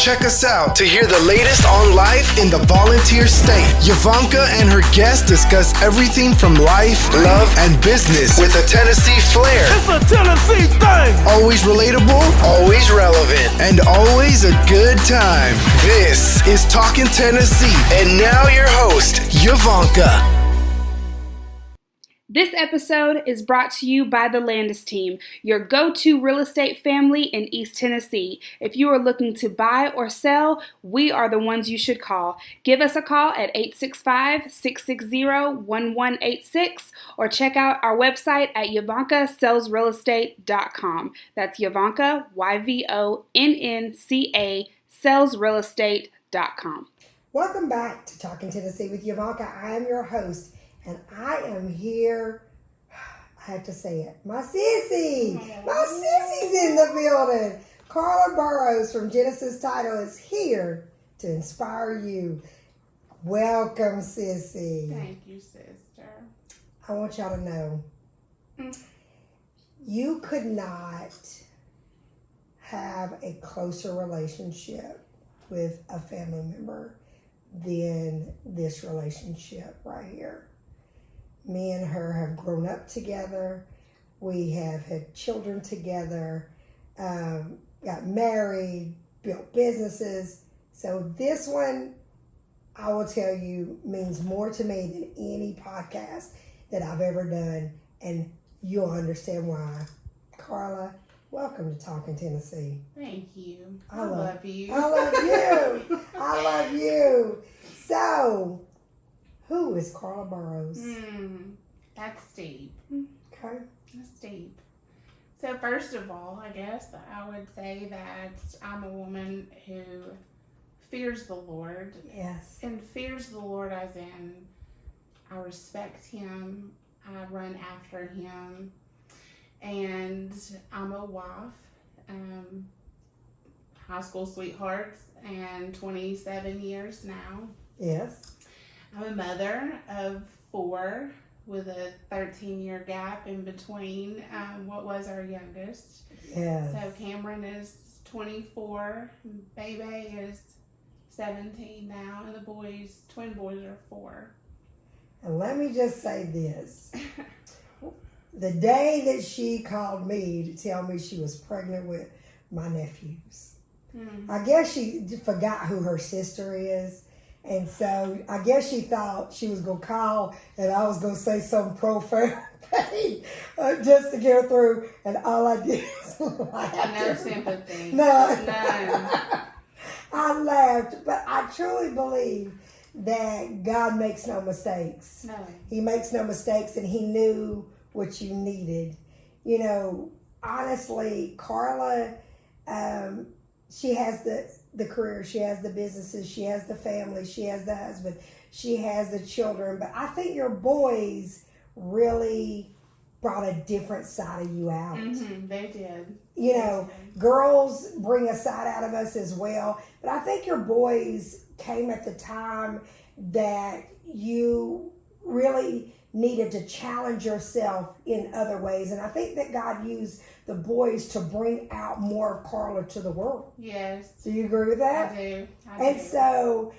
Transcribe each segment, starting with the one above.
Check us out to hear the latest on life in the volunteer state. Yvonnca and her guests discuss everything from life, love, and business with a Tennessee flair. It's a Tennessee thing. Always relatable, always relevant, and always a good time. This is Talking Tennessee. And now your host, Yvonnca. This episode is brought to you by the Landes team, your go-to real estate family in East Tennessee. If you are looking to buy or sell, we are the ones you should call. Give us a call at 865-660-1186 or check out our website at YvoncaSellsRealEstate.com. That's Yvonnca, YVONNCA, sellsrealestate.com. Welcome back to Talking Tennessee with Yvonnca. I am your host. And I am here, I have to say it, my sissy. My sissy's in the building. Carla Burrows from Genesis Title is here to inspire you. Welcome, sissy. Thank you, sister. I want y'all to know, you could not have a closer relationship with a family member than this relationship right here. Me and her have grown up together. We have had children together, got married, built businesses. So this one, I will tell you, means more to me than any podcast that I've ever done. And you'll understand why. Carla, welcome to Talking Tennessee. Thank you. I love you. I love you. I love you. So, who is Carla Burrows? That's deep. Okay. That's deep. So first of all, I guess I would say that I'm a woman who fears the Lord. Yes. And fears the Lord as in I respect Him, I run after Him, and I'm a wife, high school sweethearts, and 27 years now. Yes. I'm a mother of 4 with a 13-year gap in between what was our youngest. Yes. So Cameron is 24, Bebe is 17 now, and the twin boys are 4. And let me just say this. The day that she called me to tell me she was pregnant with my nephews, I guess she forgot who her sister is. And so I guess she thought she was going to call and I was going to say something profound just to get her through. And all I did was laugh. No sympathy. None. None. I laughed, but I truly believe that God makes no mistakes. No. He makes no mistakes, and He knew what you needed. You know, honestly, Carla, she has the career, she has the businesses, she has the family, she has the husband, she has the children. But I think your boys really brought a different side of you out. They did. You know, girls bring a side out of us as well. But I think your boys came at the time that you really needed to challenge yourself in other ways. And I think that God used the boys to bring out more of Carla to the world. Yes. Do you agree with that? I do. And so,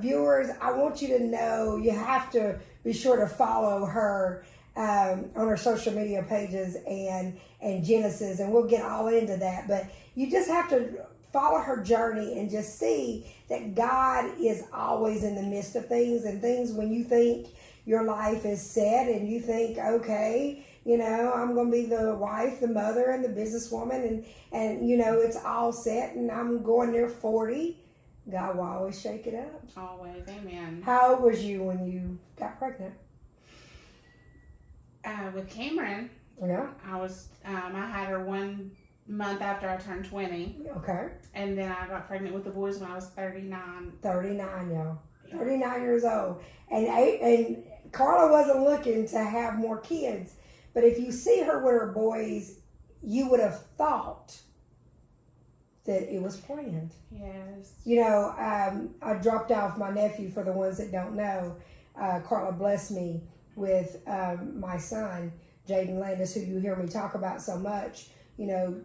viewers, I want you to know you have to be sure to follow her on her social media pages and Genesis, and we'll get all into that. But you just have to follow her journey and just see that God is always in the midst of things, and things when you think your life is set and you think, okay, you know, I'm going to be the wife, the mother, and the businesswoman, and you know, it's all set, and I'm going near 40. God will always shake it up. Always. Amen. How old was you when you got pregnant? With Cameron, Yeah. I had her 1 month after I turned 20. Okay. And then I got pregnant with the boys when I was 39. 39, y'all. 39 years old. And Carla wasn't looking to have more kids. But if you see her with her boys, you would have thought that it was planned. Yes. You know, I dropped off my nephew, for the ones that don't know. Carla blessed me with my son, Adrienne Landes, who you hear me talk about so much. You know,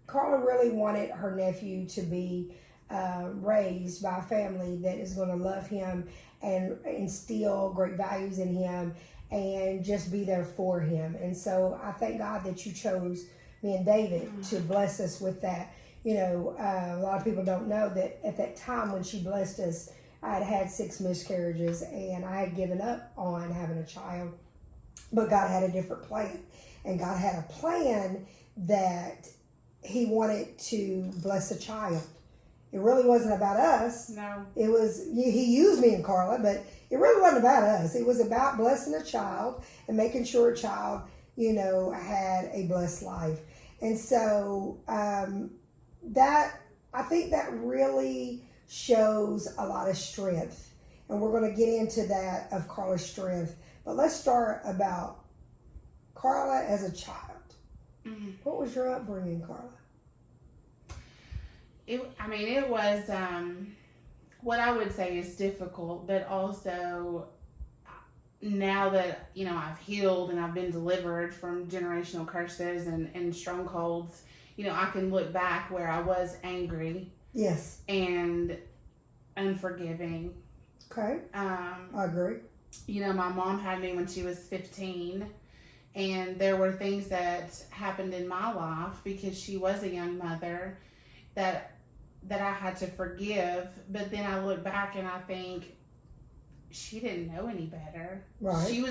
Carla really wanted her nephew to be raised by a family that is going to love him and instill great values in him and just be there for him. And so I thank God that you chose me and David to bless us with that. You know, a lot of people don't know that at that time when she blessed us, I had had 6 miscarriages and I had given up on having a child, but God had a different plan. And God had a plan that he wanted to bless a child. It really wasn't about us. No. It was, he used me and Carla, but it really wasn't about us. It was about blessing a child and making sure a child, you know, had a blessed life. And so that, I think that really shows a lot of strength. And we're going to get into that of Carla's strength. But let's start about Carla as a child. Mm-hmm. What was your upbringing, Carla? It was what I would say is difficult, but also now that, you know, I've healed and I've been delivered from generational curses and strongholds, you know, I can look back where I was angry. Yes. And unforgiving. Okay. I agree. You know, my mom had me when she was 15, and there were things that happened in my life because she was a young mother that I had to forgive. But then I look back and I think she didn't know any better. Right. She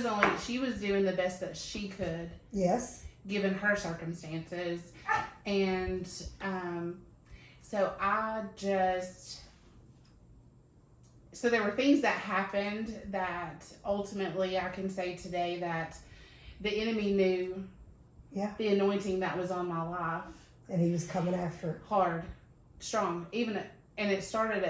was doing the best that she could. Yes. Given her circumstances. And so there were things that happened that ultimately I can say today that the enemy knew the anointing that was on my life. And he was coming after it. Hard, strong, and it started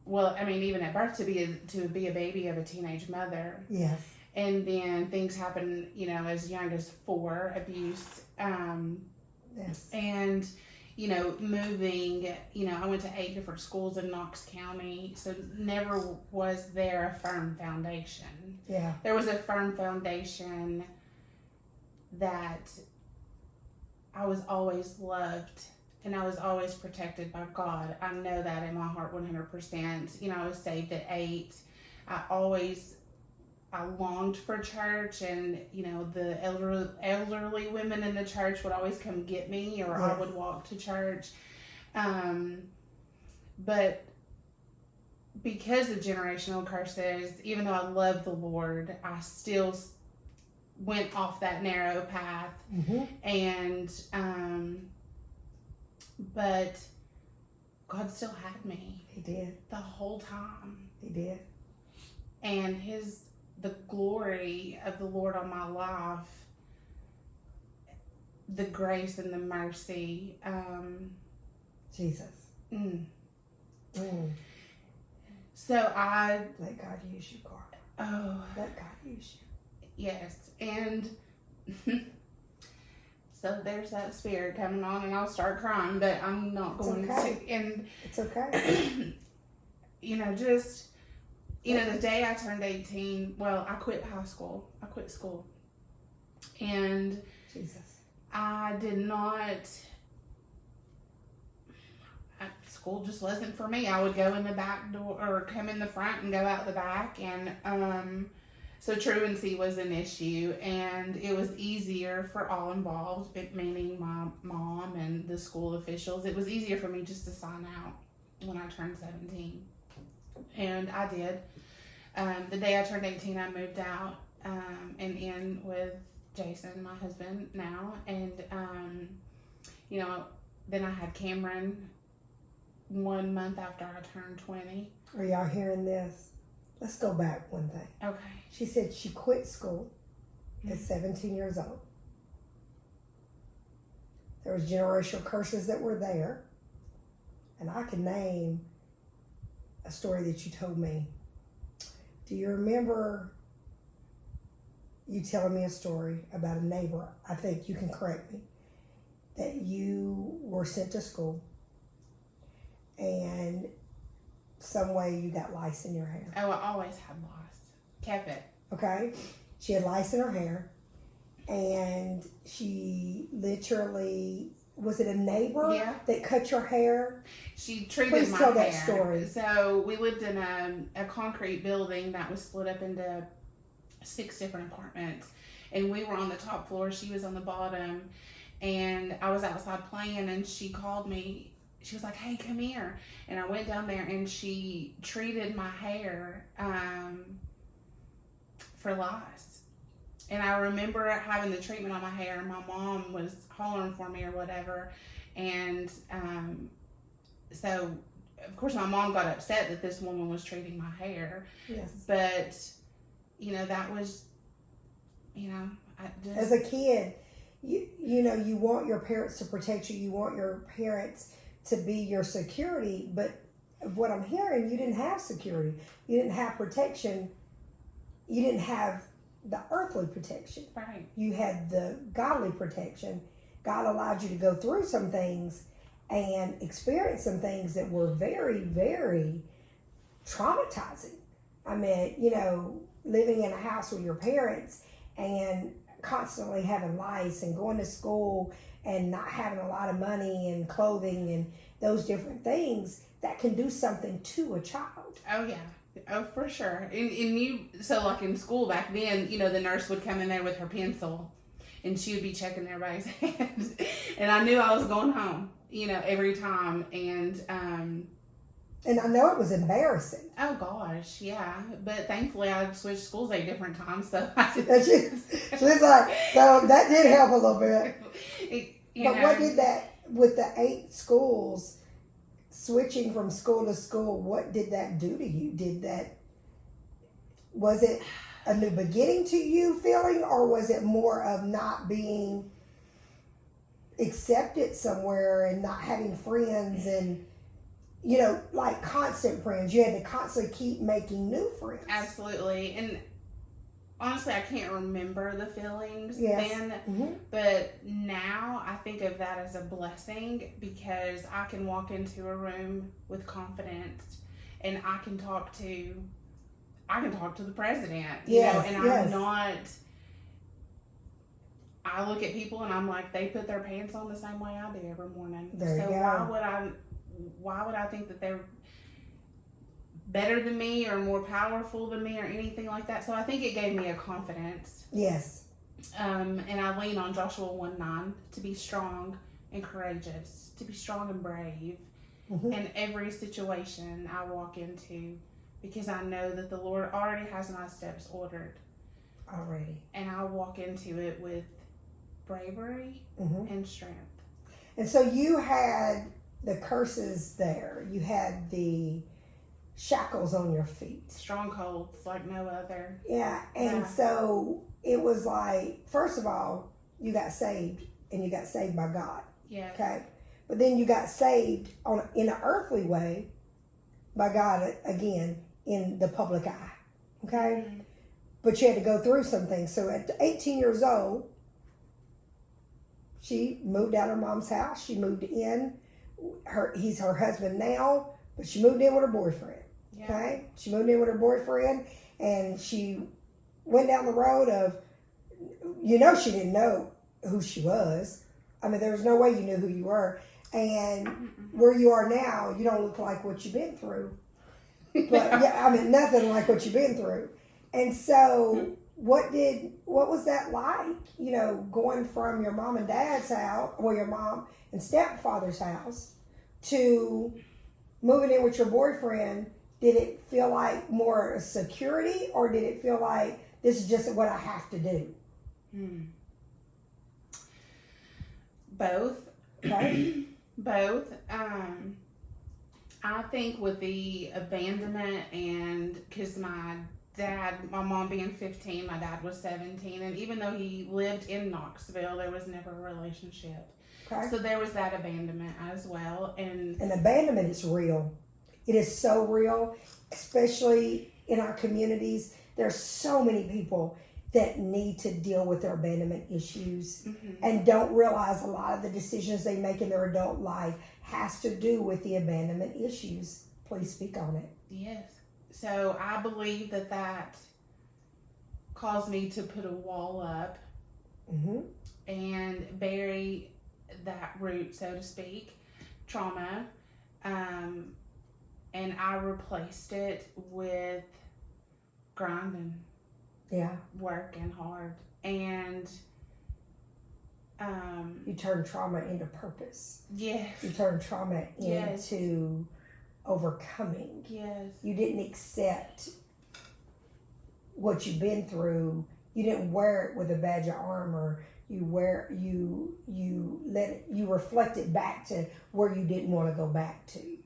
even at birth to be a baby of a teenage mother. Yes. And then things happen, you know, as young as 4, abuse. Yes. And, you know, moving, you know, I went to 8 different schools in Knox County, so never was there a firm foundation. Yeah. There was a firm foundation that I was always loved and I was always protected by God. I know that in my heart 100%. You know, I was saved at 8. I longed for church, and, you know, the elderly women in the church would always come get me, or I would walk to church. But because of generational curses, even though I loved the Lord, I still went off that narrow path. Mm-hmm. And, but God still had me. He did. The whole time. He did. And the glory of the Lord on my life, the grace and the mercy. Jesus. So let God use you, Carla. Oh. Let God use you. Yes. And so there's that spirit coming on, and I'll start crying, but I'm not going to. And it's okay. You know, just, you know, the day I turned 18, well, I quit high school. I quit school. And Jesus. I did not, school just wasn't for me. I would go in the back door or come in the front and go out the back. And so truancy was an issue, and it was easier for all involved, meaning my mom and the school officials. It was easier for me just to sign out when I turned 17. And I did. The day I turned 18, I moved out and in with Jason, my husband now. And, you know, then I had Cameron 1 month after I turned 20. Are y'all hearing this? Let's go back one thing. Okay. She said she quit school at 17 years old. There was generational curses that were there. And I can name a story that you told me. Do you remember you telling me a story about a neighbor? I think you can correct me. That you were sent to school and some way you got lice in your hair. Oh, I always had lice. Kept it. Okay? She had lice in her hair, and she literally was it a neighbor Yeah. that cut your hair? She treated Please my tell hair. that story. So we lived in a concrete building that was split up into 6 different apartments. And we were on the top floor. She was on the bottom. And I was outside playing, and she called me. She was like, "Hey, come here." And I went down there, and she treated my hair for lice. And I remember having the treatment on my hair, and my mom was hollering for me or whatever. And so, of course, my mom got upset that this woman was treating my hair. Yes. But, that was, I just... As a kid, you want your parents to protect you. You want your parents to be your security. But what I'm hearing, you didn't have security. You didn't have protection. You didn't have the earthly protection. Right. You had the godly protection. God allowed you to go through some things and experience some things that were very, very traumatizing. I mean, living in a house with your parents and constantly having lice and going to school and not having a lot of money and clothing and those different things, that can do something to a child. Oh, yeah. Oh, for sure. So like in school back then, the nurse would come in there with her pencil and she would be checking everybody's hands. And I knew I was going home, every time. And I know it was embarrassing. Oh, gosh, yeah. But thankfully, I switched schools 8 different times, so She's like, so that did help a little bit. What did that, with the 8 schools, switching from school to school, what did that do to you? Was it a new beginning to you feeling, or was it more of not being accepted somewhere and not having friends and, like constant friends? You had to constantly keep making new friends. Absolutely. And honestly, I can't remember the feelings yes. then, mm-hmm. but now I think of that as a blessing because I can walk into a room with confidence and I can talk to the president, yes, and yes. I'm not, I look at people and I'm like, they put their pants on the same way I do every morning. There you so go. why would I think that they're better than me or more powerful than me or anything like that? So I think it gave me a confidence. Yes. And I lean on Joshua 1:9 to be strong and courageous, to be strong and brave mm-hmm. in every situation I walk into, because I know that the Lord already has my steps ordered. Already. And I walk into it with bravery mm-hmm. and strength. And so you had the curses there. You had the shackles on your feet. Strongholds like no other. Yeah, and so it was like, first of all, you got saved, and you got saved by God. Yeah. Okay? But then you got saved in an earthly way by God again in the public eye. Okay? Mm-hmm. But you had to go through some things. So at 18 years old, she moved out of her mom's house. She moved in. He's her husband now, but she moved in with her boyfriend. Yeah. Okay? She moved in with her boyfriend, and she went down the road of, she didn't know who she was. I mean, there was no way you knew who you were. And where you are now, you don't look like what you've been through. But yeah, I mean, nothing like what you've been through. And so what was that like, going from your mom and dad's house, or your mom and stepfather's house, to moving in with your boyfriend? Did it feel like more security, or did it feel like this is just what I have to do? Both. Okay. Both. I think with the abandonment, and because my mom being 15, my dad was 17, and even though he lived in Knoxville, there was never a relationship. Okay. So there was that abandonment as well. And abandonment is real. It is so real, especially in our communities. There's so many people that need to deal with their abandonment issues and don't realize a lot of the decisions they make in their adult life has to do with the abandonment issues. Please speak on it. Yes. So I believe that caused me to put a wall up and bury that root, so to speak, trauma, and I replaced it with grinding. Yeah. Working hard. And you turn trauma into purpose. Yes. You turn trauma Yes. into overcoming. Yes. You didn't accept what you've been through. You didn't wear it with a badge of honor. You reflect it back to where you didn't want to go back to.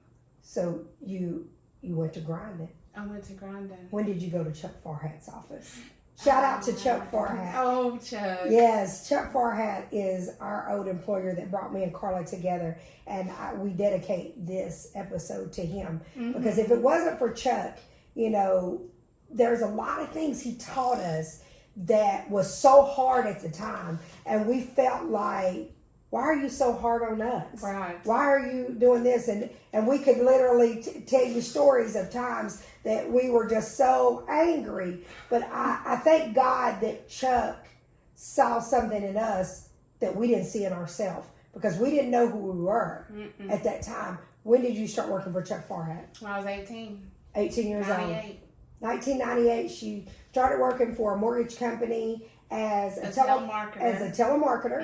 So you went to grinding. I went to grinding. When did you go to Chuck Farhat's office? Shout out to Chuck Farhat. Oh, Chuck. Yes, Chuck Farhat is our old employer that brought me and Carla together, and we dedicate this episode to him. Because if it wasn't for Chuck, there's a lot of things he taught us that was so hard at the time, and we felt like, why are you so hard on us? Right. Why are you doing this? And we could literally tell you stories of times that we were just so angry. But I thank God that Chuck saw something in us that we didn't see in ourselves, because we didn't know who we were at that time. When did you start working for Chuck Farhat? When I was 18. 18 years old. 98. 1998, she started working for a mortgage company as a telemarketer.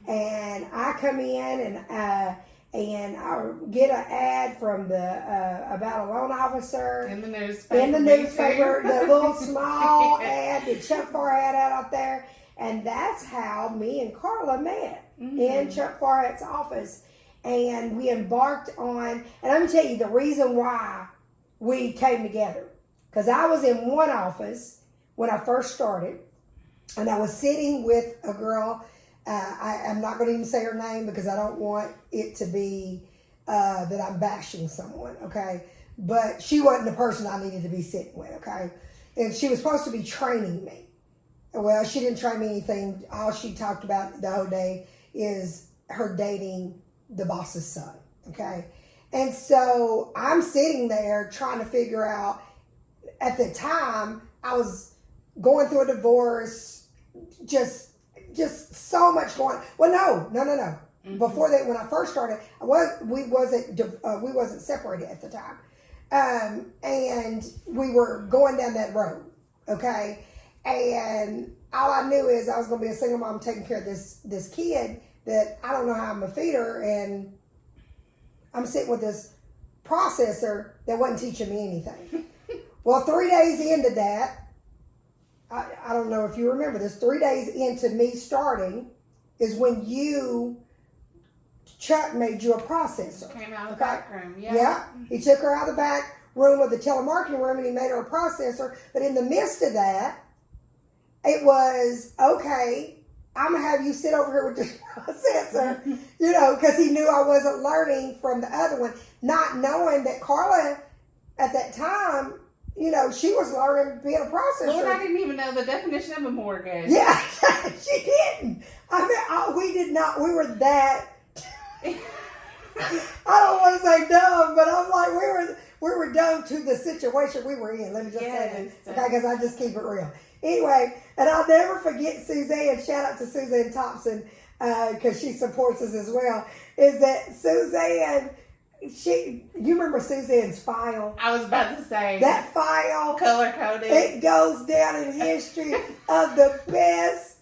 And I come in and I get an ad from the about a loan officer in the newspaper. The little small ad that Chuck Farhat had out there, and that's how me and Carla met in Chuck Farhat's office, and we embarked on. And let me tell you the reason why we came together, because I was in one office when I first started. And I was sitting with a girl, I'm not going to even say her name because I don't want it to be that I'm bashing someone, okay? But she wasn't the person I needed to be sitting with, okay? And she was supposed to be training me. Well, she didn't train me anything. All she talked about the whole day is her dating the boss's son, okay? And so I'm sitting there trying to figure out, at the time, I was going through a divorce, just so much going. Well, no. Before that, when I first started, we wasn't separated at the time, and we were going down that road, okay. And all I knew is I was going to be a single mom taking care of this kid that I don't know how I'm gonna feed her, and I'm sitting with this processor that wasn't teaching me anything. Well, 3 days into that. I don't know if you remember this, 3 days into me starting is when Chuck made you a processor. Came out of the back room, Yeah. He took her out of the back room of the telemarketing room and he made her a processor. But in the midst of that, it was, okay, I'm going to have you sit over here with this processor, because he knew I wasn't learning from the other one, not knowing that Carla at that time, she was learning being a processor. Lord, I didn't even know the definition of a mortgage. Yeah, she didn't. We did not. We were that. I don't want to say dumb, but I'm like, we were dumb to the situation we were in. Let me just say that, okay? Because I just keep it real. Anyway, and I'll never forget Suzanne. Shout out to Suzanne Thompson because she supports us as well. Is that Suzanne? You remember Suzanne's file? I was about to say that file, color coded. It goes down in history of the best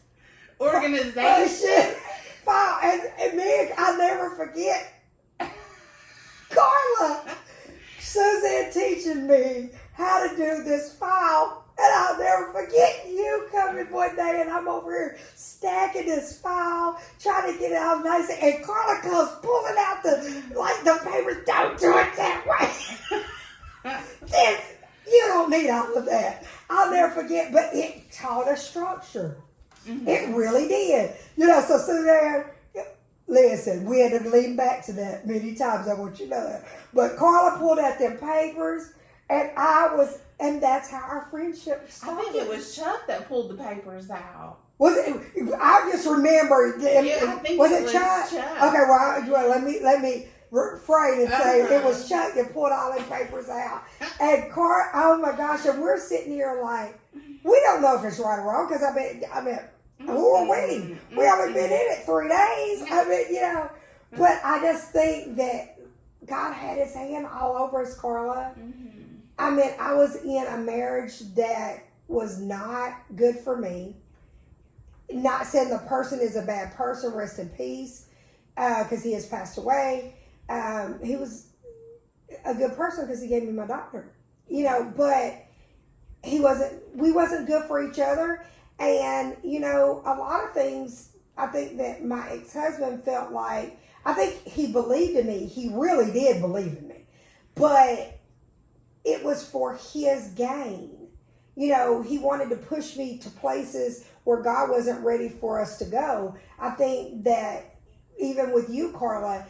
organization file. And me, I'll never forget Carla, Suzanne teaching me how to do this file. And I'll never forget you coming one day and I'm over here stacking this file, trying to get it all nice. And Carla comes pulling out the papers. Don't do it that way. You don't need all of that. I'll never forget, but it taught us structure. It really did. So Suzanne, listen, we had to lean back to that many times. I want you to know that. But Carla pulled out them papers and that's how our friendship started. I think it was Chuck that pulled the papers out. Was it? I just remember. I think was it it Chuck? Okay, well, let me refrain and say it was Chuck that pulled all them papers out. And oh my gosh, and we're sitting here like, we don't know if it's right or wrong, because I mean, Who are we? We haven't been in it 3 days. I mean, you know, but I just think that God had his hand all over us, Carla. I mean, I was in a marriage that was not good for me. Not saying the person is a bad person, rest in peace, because he has passed away. He was a good person because he gave me my daughter, you know, but we wasn't good for each other. And, you know, a lot of things, I think that my ex-husband felt like, I think he believed in me. He really did believe in me. But it was for his gain. You know, he wanted to push me to places where God wasn't ready for us to go. I think that even with you, Carla,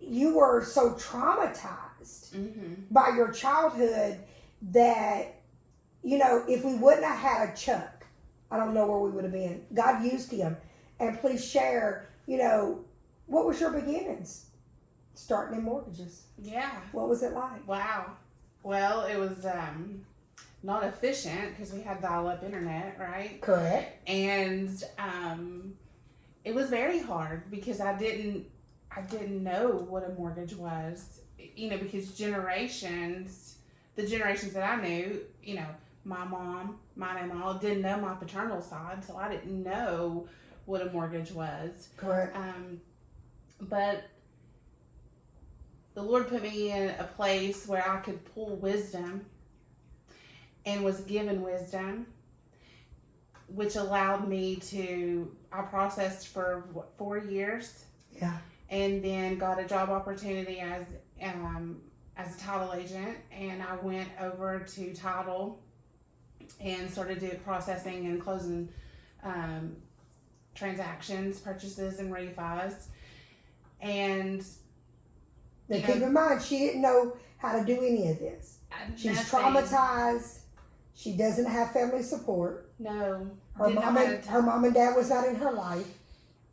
you were so traumatized by your childhood that, you know, if we wouldn't have had a Chuck, I don't know where we would have been. God used him. And please share, you know, what was your beginnings? Starting in mortgages. Yeah. What was it like? Wow. Well, it was not efficient because we had dial-up internet, right? Correct. And it was very hard because I didn't know what a mortgage was, you know, because the generations that I knew, you know, my mom, my mom didn't know my paternal side, so I didn't know what a mortgage was. Correct. But the Lord put me in a place where I could pull wisdom and was given wisdom, which allowed me I processed for 4 years. Yeah. And then got a job opportunity as a title agent, and I went over to title and started doing processing and closing transactions, purchases, and refis. And now keep in mind, she didn't know how to do any of this. She's traumatized. She doesn't have family support. No. Her mom and dad was not in her life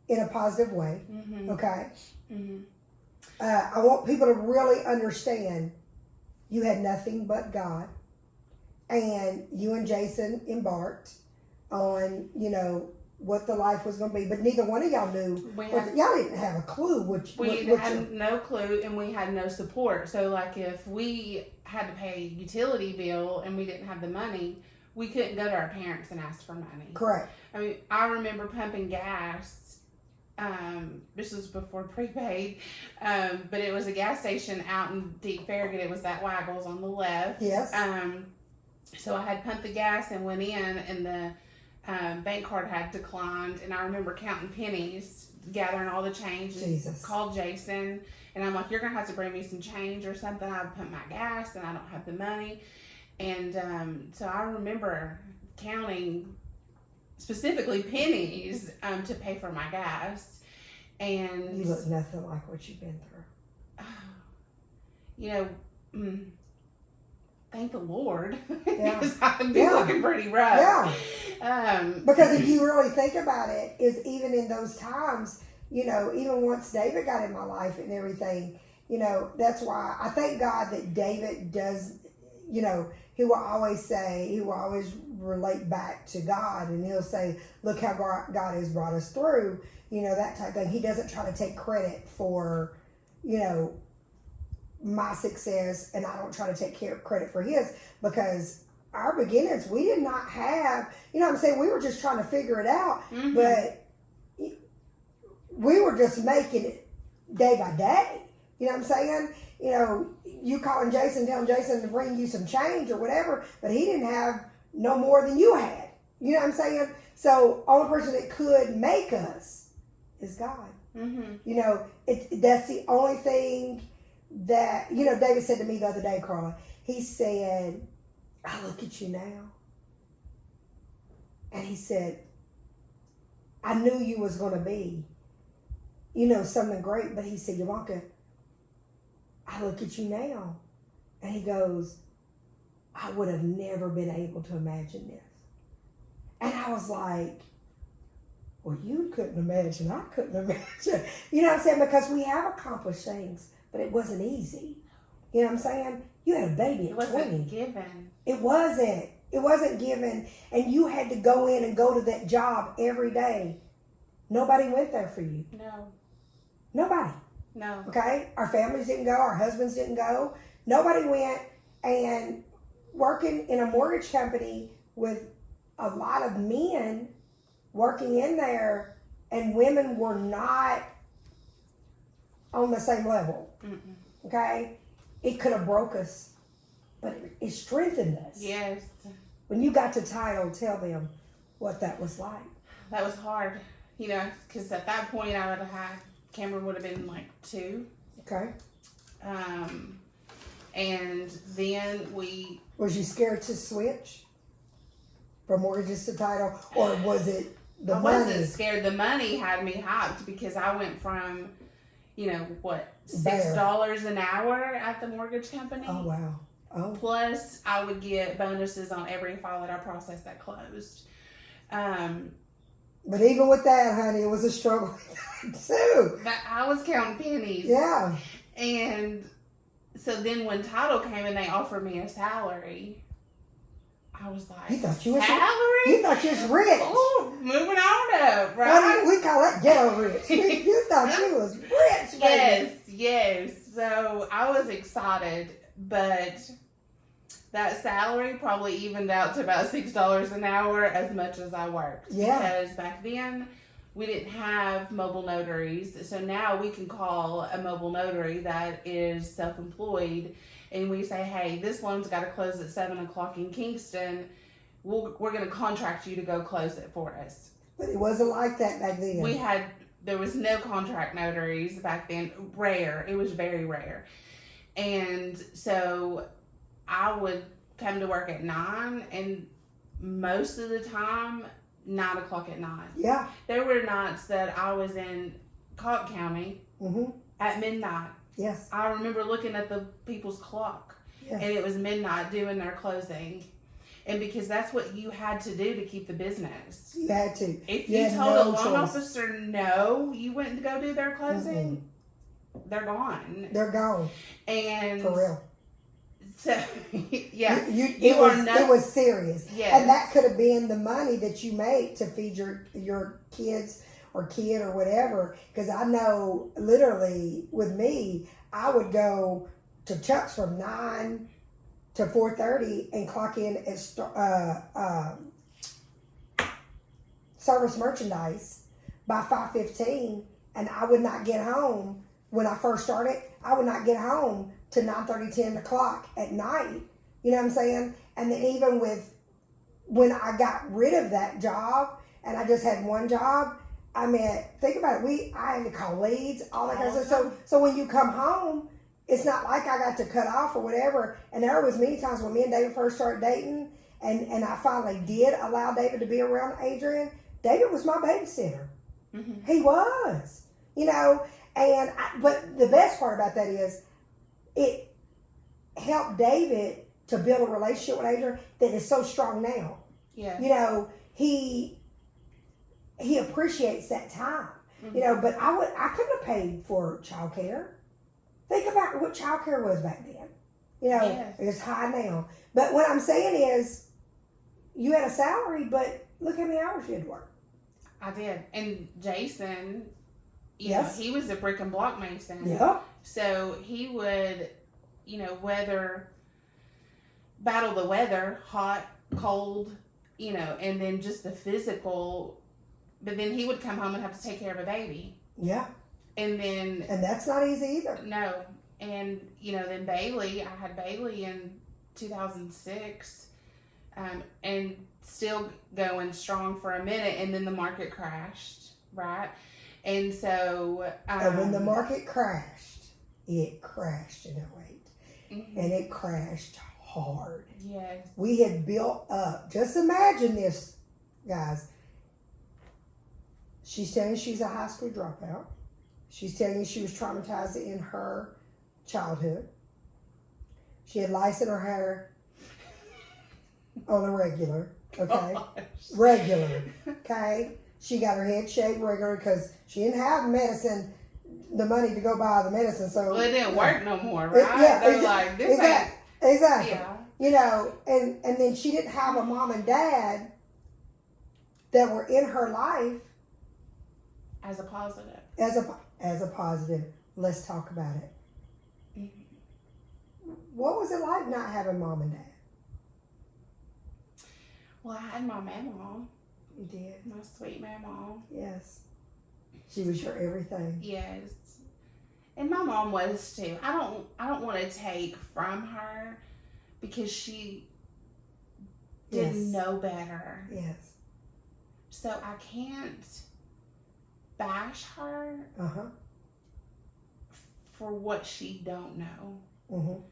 in a positive way. Okay. I want people to really understand you had nothing but God, and you and Jason embarked on, you know, what the life was going to be, but neither one of y'all knew. Y'all didn't have a clue. We had no clue, and we had no support. So, like, if we had to pay a utility bill and we didn't have the money, we couldn't go to our parents and ask for money. Correct. I mean, I remember pumping gas. This was before prepaid, but it was a gas station out in Deep Farragut. It was that Waggles on the left. Yes. So I had pumped the gas and went in, and the bank card had declined, and I remember counting pennies, gathering all the change. Jesus. Called Jason, and I'm like, you're gonna have to bring me some change or something. I've pumped my gas and I don't have the money. And so I remember counting specifically pennies to pay for my gas. And you look nothing like what you've been through. You know, thank the Lord. Yeah. Because I've been looking pretty rough. Yeah. Because if you really think about it, is even in those times, you know, even once David got in my life and everything, you know, that's why I thank God that David does, you know, he will always relate back to God, and he'll say, look how God has brought us through, you know, that type of thing. He doesn't try to take credit for, you know, my success, and I don't try to take credit for his, because our beginnings, we did not have, you know what I'm saying, we were just trying to figure it out, but we were just making it day by day. You know what I'm saying? You know, you calling Jason, telling Jason to bring you some change or whatever, but he didn't have no more than you had. You know what I'm saying? So, only person that could make us is God. You know, that's the only thing that, you know, David said to me the other day, Carla, he said, I look at you now. And he said, I knew you was going to be, you know, something great. But he said, Yvonnca, I look at you now. And he goes, I would have never been able to imagine this. And I was like, well, you couldn't imagine. I couldn't imagine. You know what I'm saying? Because we have accomplished things, but it wasn't easy. You know what I'm saying? You had a baby at 20. It wasn't given. It wasn't. It wasn't given, and you had to go in and go to that job every day. Nobody went there for you. No. Nobody. No. Okay? Our families didn't go. Our husbands didn't go. Nobody went. And working in a mortgage company with a lot of men working in there, and women were not on the same level. Mm-mm. Okay? It could have broke us, but it strengthened us. Yes. When you got to title, tell them what that was like. That was hard, you know, because at that point I would have had, Cameron would have been like 2. Okay? And then we... Was you scared to switch from mortgages to title, or was it the money? I wasn't scared. The money had me hyped because I went from, you know, what, $6 an hour at the mortgage company. Oh, wow. Oh. Plus, I would get bonuses on every file that I processed that closed. But even with that, honey, it was a struggle too. But I was counting pennies. Yeah. And so then when title came and they offered me a salary, I was like, You thought you was rich. Oh, moving on up, right? Honey, we call that ghetto rich. You thought you was rich, baby. Yes. So I was excited, but that salary probably evened out to about $6 an hour as much as I worked. Yeah. Because back then we didn't have mobile notaries. So now we can call a mobile notary that is self-employed and we say, hey, this loan's got to close at 7 o'clock in Kingston. We're going to contract you to go close it for us. But it wasn't like that back then. There was no contract notaries back then. Rare. It was very rare. And so I would come to work at 9, and most of the time, 9 o'clock at night. Yeah. There were nights that I was in Cobb County at midnight. Yes. I remember looking at the people's clock, and it was midnight doing their closing. And because that's what you had to do to keep the business. You had to. If you told a loan officer no, you went to go do their closing, they're gone. They're gone. And for real. So, yeah. It was serious. Yes. And that could have been the money that you make to feed your kids or kid or whatever. Because I know literally with me, I would go to Chuck's from 9 to 4:30 and clock in at service merchandise by 5:15, and I would not get home when I first started. I would not get home to 9:30, 10 o'clock at night. You know what I'm saying? And then even when I got rid of that job and I just had one job, I mean, think about it. I had to call leads, all that kind of stuff. So when you come home, it's not like I got to cut off or whatever. And there was many times when me and David first started dating, and I finally did allow David to be around Adrienne. David was my babysitter. Mm-hmm. He was, you know. But the best part about that is it helped David to build a relationship with Adrienne that is so strong now. Yeah. You know, he appreciates that time. Mm-hmm. You know, but I couldn't have paid for childcare. Think about what childcare was back then. You know, it's high now. But what I'm saying is, you had a salary, but look how many hours you had to work. I did. And Jason, you know, he was a brick and block mason. Yeah. So he would, you know, battle the weather, hot, cold, you know, and then just the physical. But then he would come home and have to take care of a baby. Yeah. And that's not easy either. No. And, you know, then I had Bailey in 2006, and still going strong for a minute, and then the market crashed, right? And so... and when the market crashed, it crashed in 08. Mm-hmm. And it crashed hard. Yes. We had built up. Just imagine this, guys. She's telling you she's a high school dropout. She's telling you she was traumatized in her childhood. She had lice in her hair on a regular, okay? Regular, okay? She got her head shaved regular because she didn't have the money to go buy the medicine. So it didn't work no more, right? They're like, this exactly. Yeah. you know, and then she didn't have a mom and dad that were in her life as a positive. As a positive. Let's talk about it. What was it like not having mom and dad? Well, I had my mama. You did? My sweet mama. Yes. She was your everything. Yes. And my mom was too. I don't want to take from her because she didn't know better. Yes. So I can't bash her for what she don't know. Mm-hmm.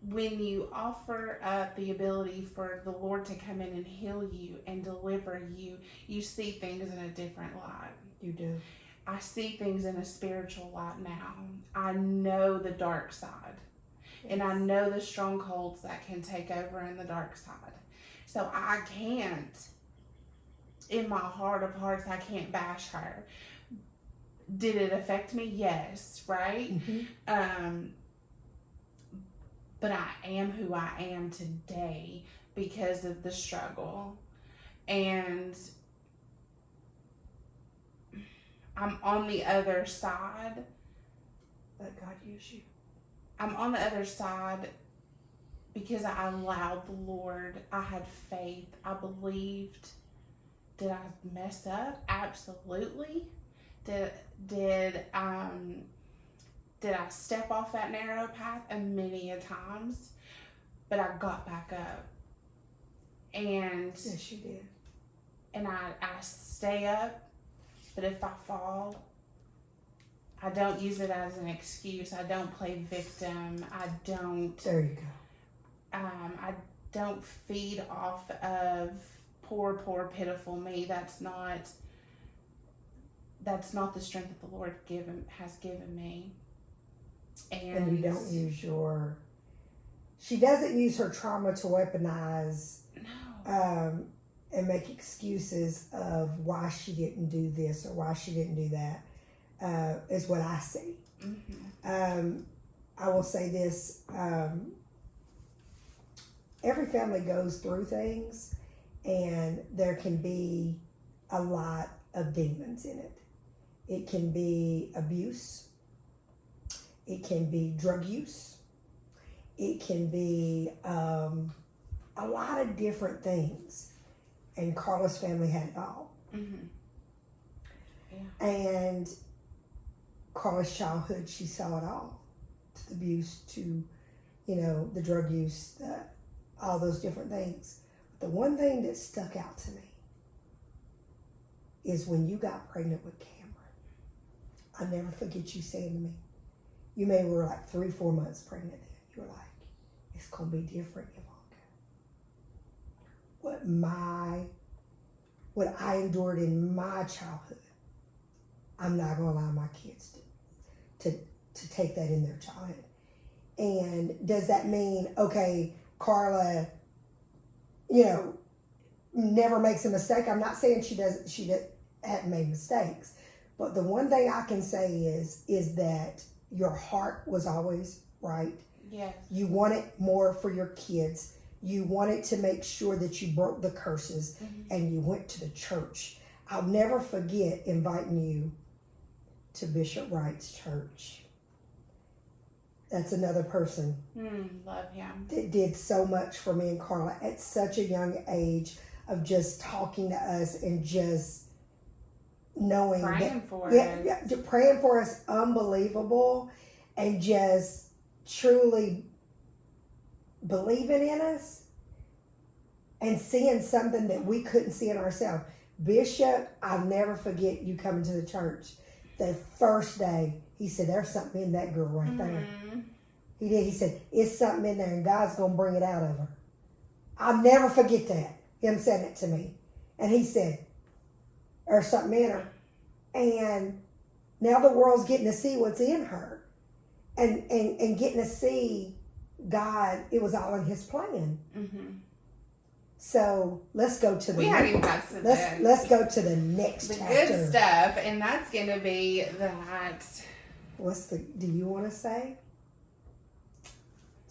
When you offer up the ability for the Lord to come in and heal you and deliver you, you see things in a different light. You do. I see things in a spiritual light now. I know the dark side. Yes. And I know the strongholds that can take over in the dark side. So I can't, in my heart of hearts, I can't bash her. Did it affect me? Yes, right? Mm-hmm. But I am who I am today because of the struggle. And I'm on the other side. Let God use you. I'm on the other side because I allowed the Lord. I had faith. I believed. Did I mess up? Absolutely. Did I step off that narrow path? And many a times, but I got back up. And yes, you did. And I stay up, but if I fall, I don't use it as an excuse. I don't play victim. I don't. There you go. I don't feed off of poor, pitiful me. That's not the strength that the Lord has given me. And you don't use she doesn't use her trauma to weaponize and make excuses of why she didn't do this or why she didn't do that, is what I see. Mm-hmm. I will say this, every family goes through things and there can be a lot of demons in it. It can be abuse. It can be drug use. It can be a lot of different things. And Carla's family had it all. Mm-hmm. Yeah. And Carla's childhood, she saw it all. To the abuse, to, the drug use, all those different things. But the one thing that stuck out to me is when you got pregnant with Cameron. I'll never forget you saying to me, you were like 3-4 months pregnant then. You were like, it's going to be different, Yvonnca. What I endured in my childhood, I'm not going to allow my kids to take that in their childhood. And does that mean, okay, Carla, never makes a mistake? I'm not saying she hadn't made mistakes. But the one thing I can say is that your heart was always right. Yes. You wanted more for your kids. You wanted to make sure that you broke the curses, and you went to the church. I'll never forget inviting you to Bishop Wright's church. That's another person. Love him. That did so much for me and Carla at such a young age of just talking to us and just knowing praying for us, unbelievable, and just truly believing in us and seeing something that we couldn't see in ourselves. Bishop, I'll never forget you coming to the church. The first day, he said, there's something in that girl right there. He did. He said, it's something in there and God's going to bring it out of her. I'll never forget that. Him saying it to me. And he said, there's something in her. And now the world's getting to see what's in her. And getting to see God, it was all in his plan. Mm-hmm. So let's go to the let's go to the next chapter. Good stuff, and that's gonna be that. Do you want to say?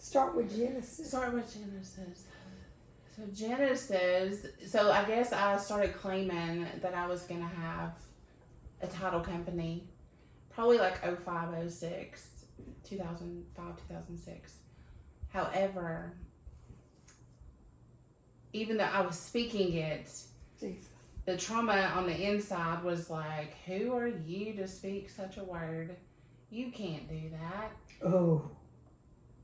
Start with Genesis. Start with Genesis. So Genesis, so I guess I started claiming that I was going to have a title company probably like 05, 06, 2005, 2006. However, even though I was speaking it, Jesus. the trauma on the inside was like, who are you to speak such a word? You can't do that. Oh.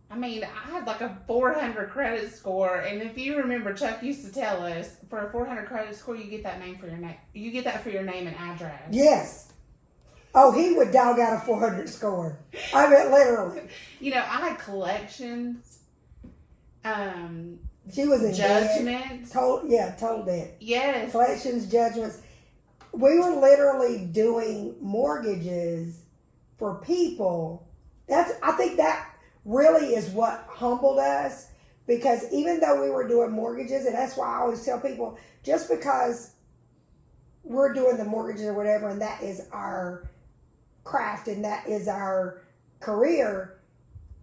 I mean, I had like a 400 credit score, and if you remember, Chuck used to tell us, for a 400 credit score, you get that name for your name. You get that for your name and address. Yes. Oh, he would dog out a 400 score. I mean, literally. You know, I had collections. She was in judgments. Total debt. Yes. Collections, judgments. We were literally doing mortgages for people. I think that really is what humbled us, because even though we were doing mortgages, and that's why I always tell people, just because we're doing the mortgages or whatever, and that is our craft and that is our career,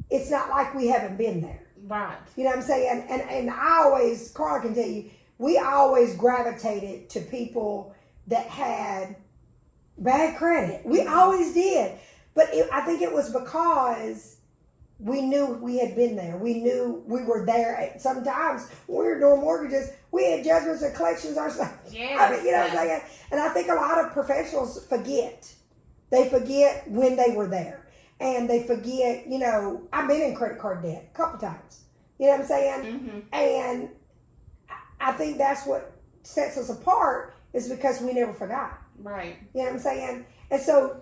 it's not like we haven't been there. Right. You know what I'm saying? And I always, Carla can tell you, we always gravitated to people that had bad credit. We always did. But I think it was because we knew we had been there. We knew we were there. Sometimes when we were doing mortgages, we had judgments and collections ourselves. Yes. I mean, you know what I'm saying? And I think a lot of professionals forget. They forget when they were there. And they forget, you know, I've been in credit card debt a couple times. You know what I'm saying? Mm-hmm. And I think that's what sets us apart, is because we never forgot. Right. You know what I'm saying? And so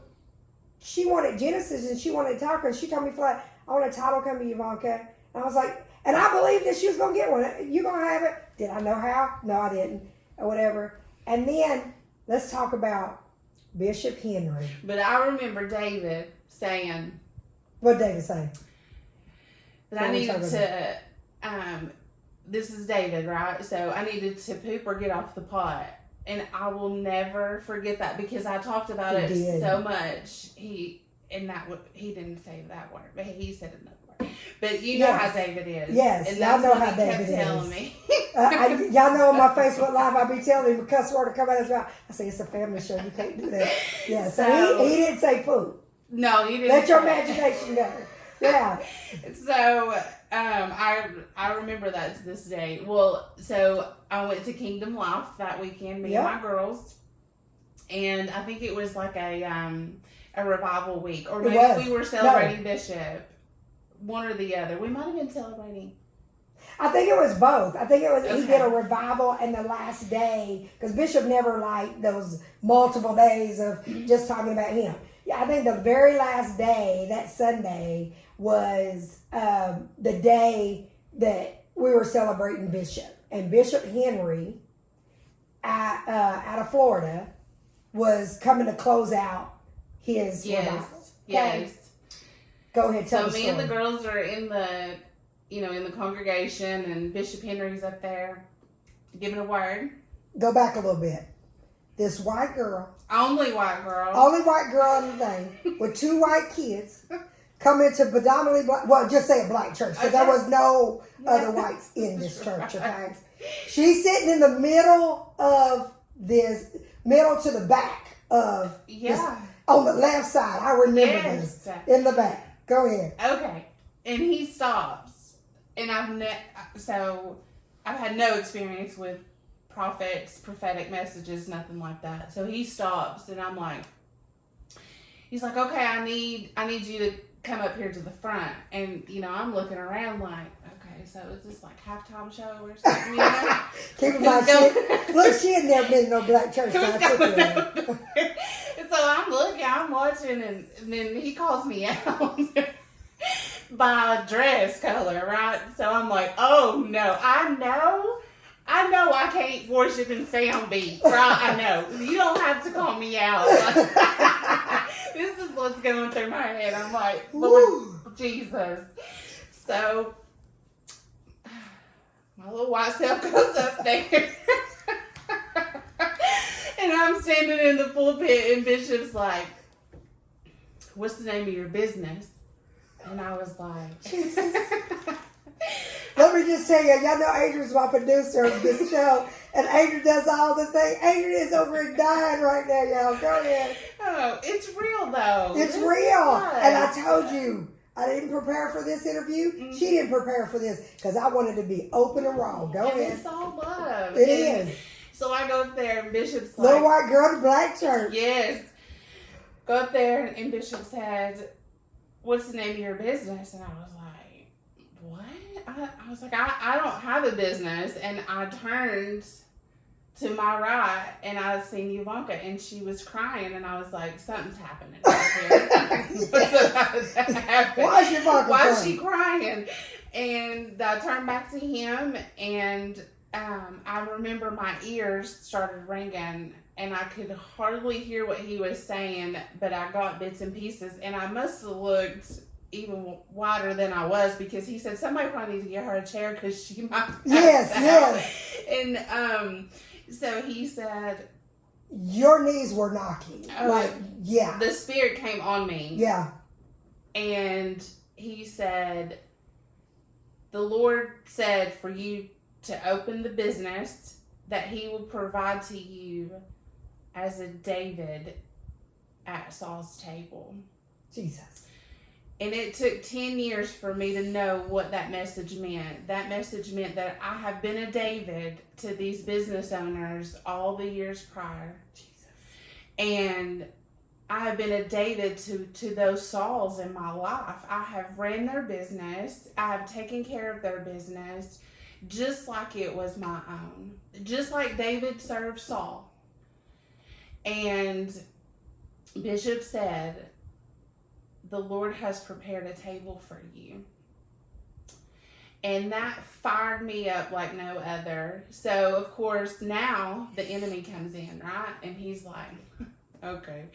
she wanted Genesis and she wanted to talk, and she told me flat, I want a title company, Yvonnca. And I was like, and I believed that she was going to get one. You going to have it? Did I know how? No, I didn't. Or whatever. And then let's talk about Bishop Henry. But I remember David saying, What did David say? that I needed to, this is David, right? So I needed to poop or get off the pot. And I will never forget that, because I talked about it so much. He didn't say that word, but he said another word. But you know how David is. Yes, and y'all that's know what how he David kept is. telling me. Y'all know on my Facebook Live, I be telling him a cuss word to come out his mouth. I say, it's a family show, you can't do that. Yeah, so he didn't say poop. No, you didn't. Let your imagination go. Yeah. So I remember that to this day. Well, so I went to Kingdom Life that weekend, me and my girls, and I think it was like a revival week, or maybe we were celebrating Bishop, one or the other. We might have been celebrating. I think it was both. I think it was he did a revival, and the last day, because Bishop never liked those multiple days of just talking about him. Yeah, I think the very last day, that Sunday, was the day that we were celebrating Bishop. And Bishop Henry, out of Florida, was coming to close out his revival. Yes. Go ahead, tell the story. So me and the girls are in the congregation, and Bishop Henry's up there giving a word. Go back a little bit. This white girl. Only white girl in the thing, with two white kids, come into predominantly black, well, just say a black church, because there was no other whites in this church, okay? She's sitting in the middle of this, middle to the back of this, on the left side. I remember this, in the back. Go ahead. Okay. And he stops, and I've had no experience with prophets, prophetic messages, nothing like that. So he stops, and I'm like, he's like, okay, I need you to come up here to the front. And I'm looking around like, okay, so is this like halftime show or something? Keep in mind, she had never been in no black church. And so I'm watching, and then he calls me out by dress color, right? So I'm like, oh no, I know I can't worship and sound beat, right? I know. You don't have to call me out. This is what's going through my head. I'm like, Lord Jesus. So my little white self goes up there. And I'm standing in the pulpit, and Bishop's like, what's the name of your business? And I was like, Jesus. me just tell you, y'all know Adrienne's my producer of this show, and Adrienne does all the things. Adrienne is over here dying right now, y'all. Go ahead. Oh, it's real though. It's This real. is fun. And I told you, I didn't prepare for this interview. Mm-hmm. She didn't prepare for this because I wanted to be open and raw. Go And ahead. it's all love. It And is. So I go up there and Bishop's Little like, white girl in a black shirt. yes. Go up there and Bishop said, what's the name of your business? And I was like, what? I was like, I don't have a business. And I turned to my right and I seen Yvonnca and she was crying and I was like, something's happening right here. What's about to happen? Why is Yvonnca Why is crying? she crying? And I turned back to him and I remember my ears started ringing and I could hardly hear what he was saying, but I got bits and pieces and I must have looked even wider than I was because he said somebody probably need to get her a chair because she might Yes, pass yes. out. And so he said Your knees were knocking. Oh, like, yeah. the spirit came on me. Yeah. And he said the Lord said for you to open the business that he will provide to you as a David at Saul's table. Jesus. And it took 10 years for me to know what that message meant. That message meant that I have been a David to these business owners all the years prior. Jesus. And I have been a David to those Sauls in my life. I have ran their business. I have taken care of their business just like it was my own. Just like David served Saul. And Bishop said, the Lord has prepared a table for you. And that fired me up like no other. So, of course, now the enemy comes in, right? And he's like, okay.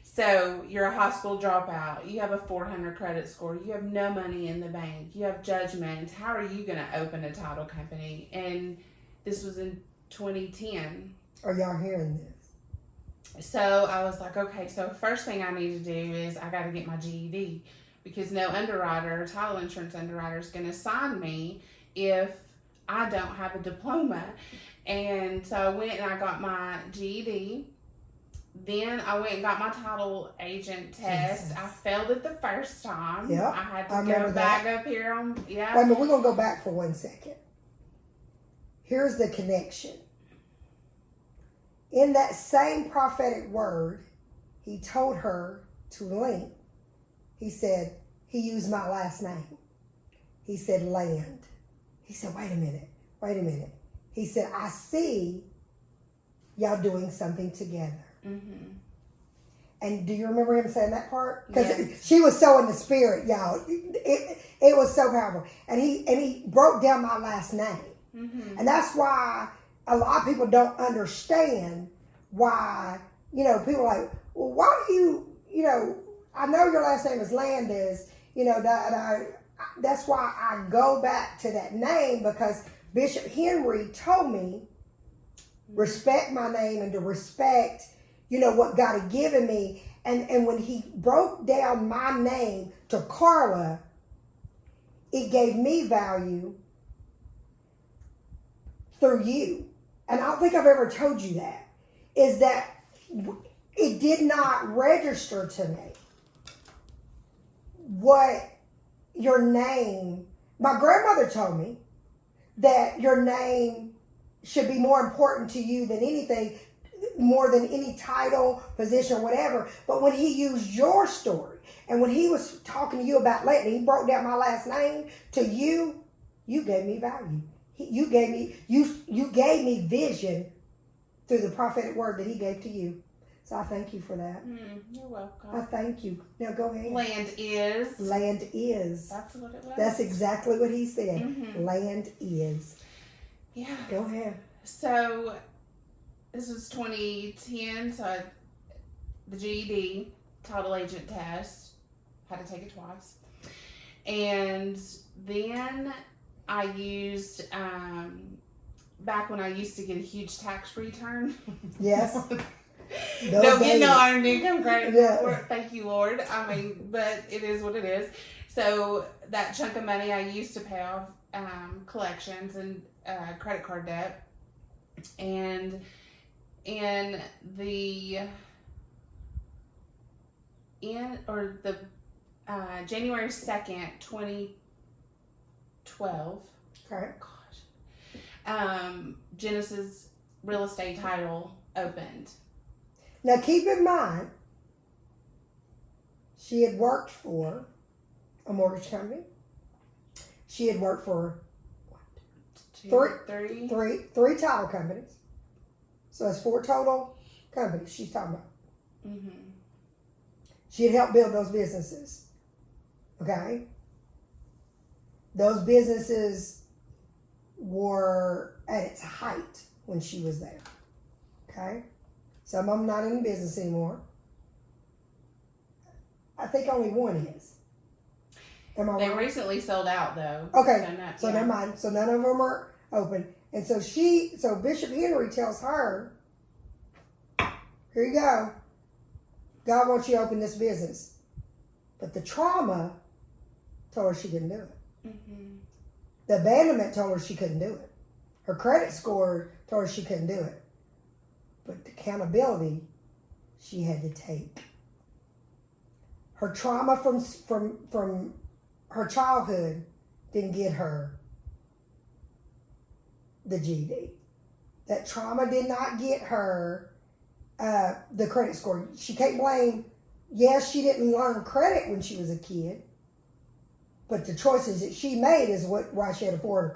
So, you're a high school dropout. You have a 400 credit score. You have no money in the bank. You have judgment. How are you going to open a title company? And this was in 2010. Are y'all hearing this? So I was like, okay, so first thing I need to do is I got to get my GED because no underwriter, title insurance underwriter is going to sign me if I don't have a diploma. And so I went and I got my GED. Then I went and got my title agent test. Jesus. I failed it the first time. Yep, I had I to remember go back that. up here on, yeah. Wait a minute, we're going to go back for 1 second. Here's the connection. In that same prophetic word, he told her to link. He said, he used my last name. He said, Land. He said, wait a minute. He said, I see y'all doing something together. Mm-hmm. And do you remember him saying that part? Because Yes. she was so in the spirit, y'all. It was so powerful. And he broke down my last name. Mm-hmm. And that's why a lot of people don't understand why, people are like, well, why do you, I know your last name is Landes, that's why I go back to that name because Bishop Henry told me respect my name and to respect, what God had given me. And when he broke down my name to Carla, it gave me value through you. And I don't think I've ever told you that, is that it did not register to me what your name, my grandmother told me that your name should be more important to you than anything, more than any title, position, or whatever. But when he used your story and when he was talking to you about Latin, he broke down my last name to you, you gave me value. You gave me vision through the prophetic word that he gave to you. So I thank you for that. You're welcome. I thank you. Now go ahead. Land is. Land is. That's what it was. That's exactly what he said. Mm-hmm. Land is. Yeah. Go ahead. So this was 2010. So the GED, title agent test, had to take it twice. And then I used, back when I used to get a huge tax return. Yes. Don't get no earned income credit. Yeah. Thank you, Lord. But it is what it is. So that chunk of money I used to pay off collections and credit card debt. And in the January 2nd, 2012. Okay. Genesis Real Estate Title opened. Now keep in mind, she had worked for a mortgage company. She had worked for three title companies. So that's 4 total companies she's talking about. Mm-hmm. She had helped build those businesses. Okay? Those businesses were at its height when she was there. Okay? Some of them not in business anymore. I think only one is. Am I They wrong? recently sold out though. Okay, so never mind. So none of them are open. And so Bishop Henry tells her, here you go. God wants you to open this business. But the trauma told her she couldn't do it. Mm-hmm. The abandonment told her she couldn't do it. Her credit score told her she couldn't do it. But the accountability she had to take. Her trauma from her childhood didn't get her the GED. That trauma did not get her the credit score. She can't blame, yes, she didn't learn credit when she was a kid, but the choices that she made is why she had a 400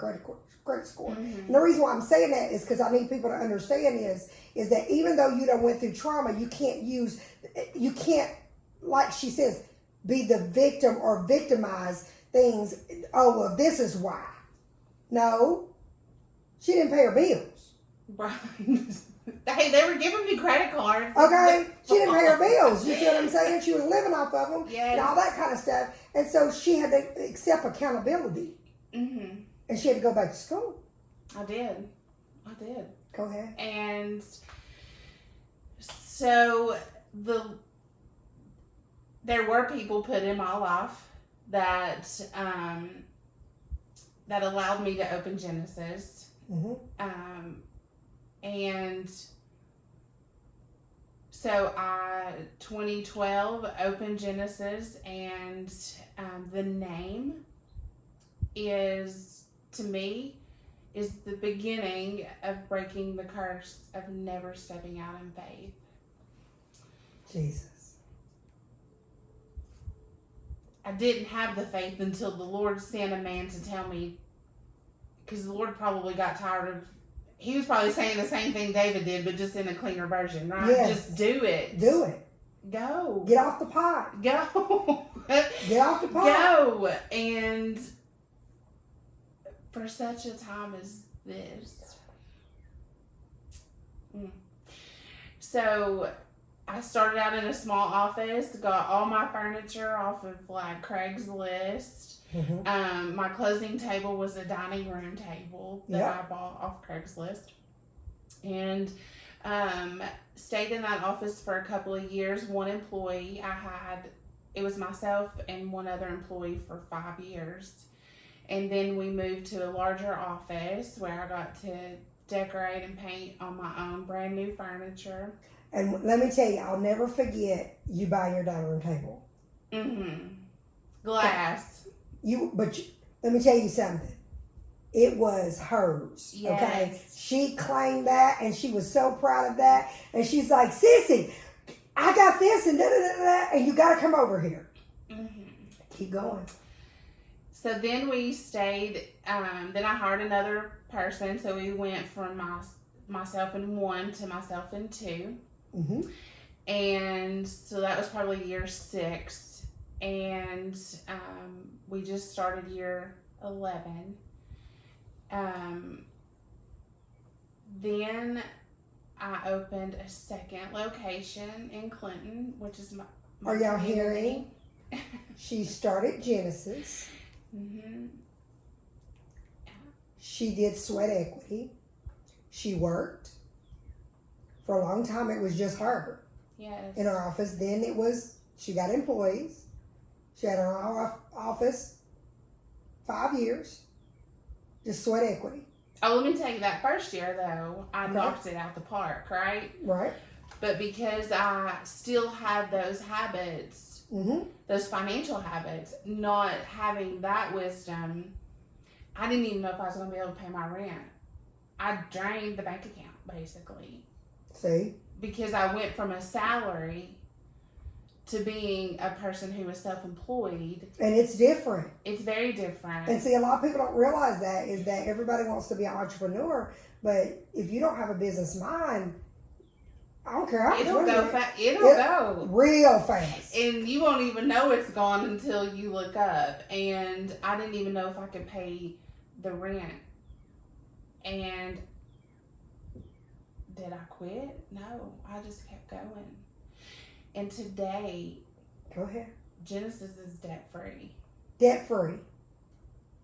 credit score. Mm-hmm. And the reason why I'm saying that is because I need people to understand is that even though you done went through trauma, you can't, like she says, be the victim or victimize things. Oh, well, this is why. No, she didn't pay her bills. Right. Hey, they were giving me credit cards. Okay, she didn't pay her bills. You see what I'm saying? She was living off of them Yes. and all that kind of stuff. And so she had to accept accountability. Mm-hmm. And she had to go back to school. I did. Go ahead. And so there were people put in my life that allowed me to open Genesis. Mm-hmm. And so 2012 opened Genesis, and the name is, to me, is the beginning of breaking the curse of never stepping out in faith. Jesus. I didn't have the faith until the Lord sent a man to tell me, because the Lord probably got tired of, he was probably saying the same thing David did, but just in a cleaner version, right? Yes. Just do it. Do it. Go. Get off the pot. Go. Get off the pot. Go. And for such a time as this. So I started out in a small office, got all my furniture off of like Craigslist. Mm-hmm. My closing table was a dining room table that I bought off Craigslist. And stayed in that office for a couple of years. One employee it was myself and one other employee for 5 years. And then we moved to a larger office where I got to decorate and paint on my own brand new furniture. And let me tell you, I'll never forget you buying your dining room table. Mm-hmm. Glass. Let me tell you something. It was hers. Yes. Okay. She claimed that, and she was so proud of that. And she's like, "Sissy, I got this, and da da da da, and you got to come over here." Mm-hmm. Keep going. So then we stayed. Then I hired another person. So we went from myself in 1 to myself in 2. Mm-hmm. And so that was probably year 6. And we just started year 11. Then I opened a second location in Clinton, which is my Are y'all community. hearing? She started Genesis. Mm-hmm. She did sweat equity. She worked. For a long time, it was just her Yes. in her office. Then she got employees. She had her own office 5 years. Just sweat equity. Oh, let me tell you, that first year, though, I knocked it out the park, right? Right. But because I still had those habits, those financial habits, not having that wisdom, I didn't even know if I was going to be able to pay my rent. I drained the bank account, basically. See? Because I went from a salary to being a person who was self-employed. And it's different. It's very different. And see, a lot of people don't realize that, is that everybody wants to be an entrepreneur, but if you don't have a business mind, I don't care how it'll go it'll go real fast. And you won't even know it's gone until you look up. And I didn't even know if I could pay the rent. And did I quit? No, I just kept going. And today, go ahead. Genesis is debt free. Debt free.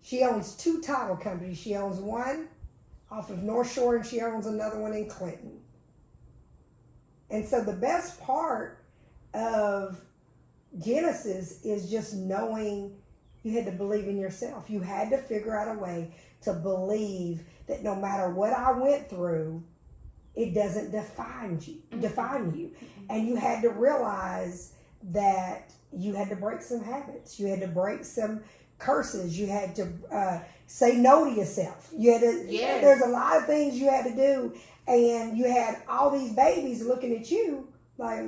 She owns 2 title companies. She owns one off of North Shore, and she owns another one in Clinton. And so the best part of Genesis is just knowing you had to believe in yourself. You had to figure out a way to believe that no matter what I went through, it doesn't define you. And you had to realize that you had to break some habits. You had to break some curses. You had to say no to yourself. You had to. Yes. There's a lot of things you had to do, and you had all these babies looking at you like,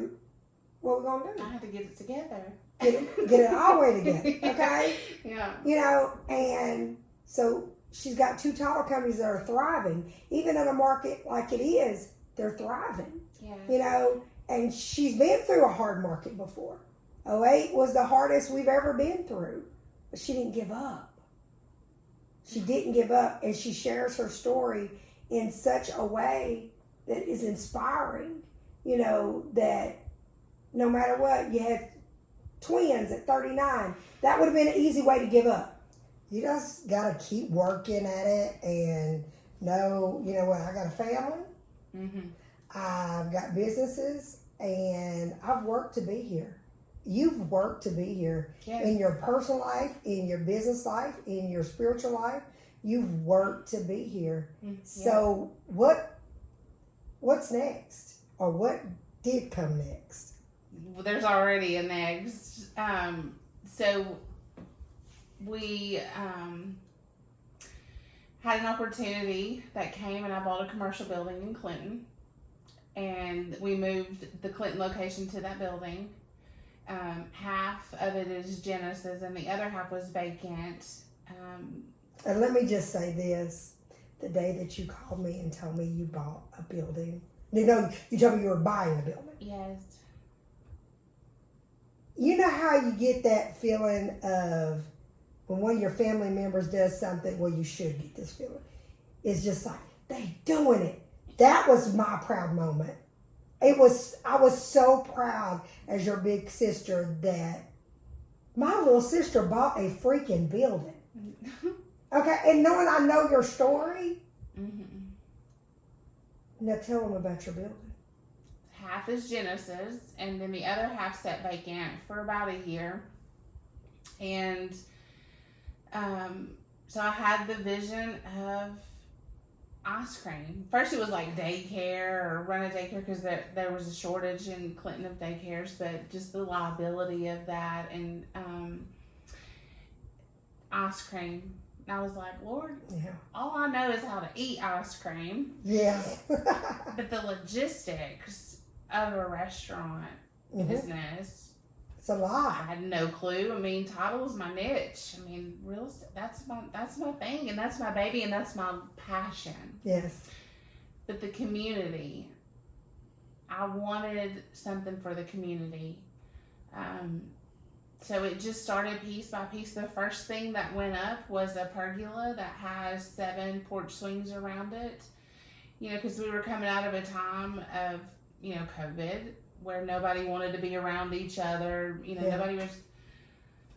"What we gonna do?" I had to get it together. Get it all the way together, okay? Yeah. You know, and so she's got 2 title companies that are thriving, even in a market like it is. They're thriving. Yeah. You know, and she's been through a hard market before. 2008 was the hardest we've ever been through. But she didn't give up. She didn't give up. And she shares her story in such a way that is inspiring. You know, that no matter what, you had twins at 39. That would have been an easy way to give up. You just got to keep working at it and know, you know what, I got a family. I've got businesses, and I've worked to be here. You've worked to be here. Yes. In your personal life, in your business life, in your spiritual life. You've worked to be here. So what's next? Or what did come next? Well, there's already a next. So we had an opportunity that came, and I bought a commercial building in Clinton, and we moved the Clinton location to that building. Half of it is Genesis, and the other half was vacant. And let me just say this. The day that you called me and told me you bought a building. No, you told me you were buying a building. Yes. You know how you get that feeling of when one of your family members does something, well, you should get this feeling. It's just like, they doing it. That was my proud moment. I was so proud as your big sister that my little sister bought a freaking building. Okay, and knowing I know your story, now tell them about your building. Half is Genesis, and then the other half sat vacant for about a year. And so I had the vision of ice cream. First it was like daycare, or run a daycare, because there was a shortage in Clinton of daycares, but just the liability of that, and ice cream. And I was like, Lord, all I know is how to eat ice cream. Yes. But the logistics of a restaurant business, it's a lot. I had no clue. I mean, title is my niche. I mean, real estate, that's my thing, and that's my baby, and that's my passion. Yes. But the community, I wanted something for the community. So it just started piece by piece. The first thing that went up was a pergola that has 7 porch swings around it. You know, because we were coming out of a time of, you know, COVID, where nobody wanted to be around each other. You know, nobody was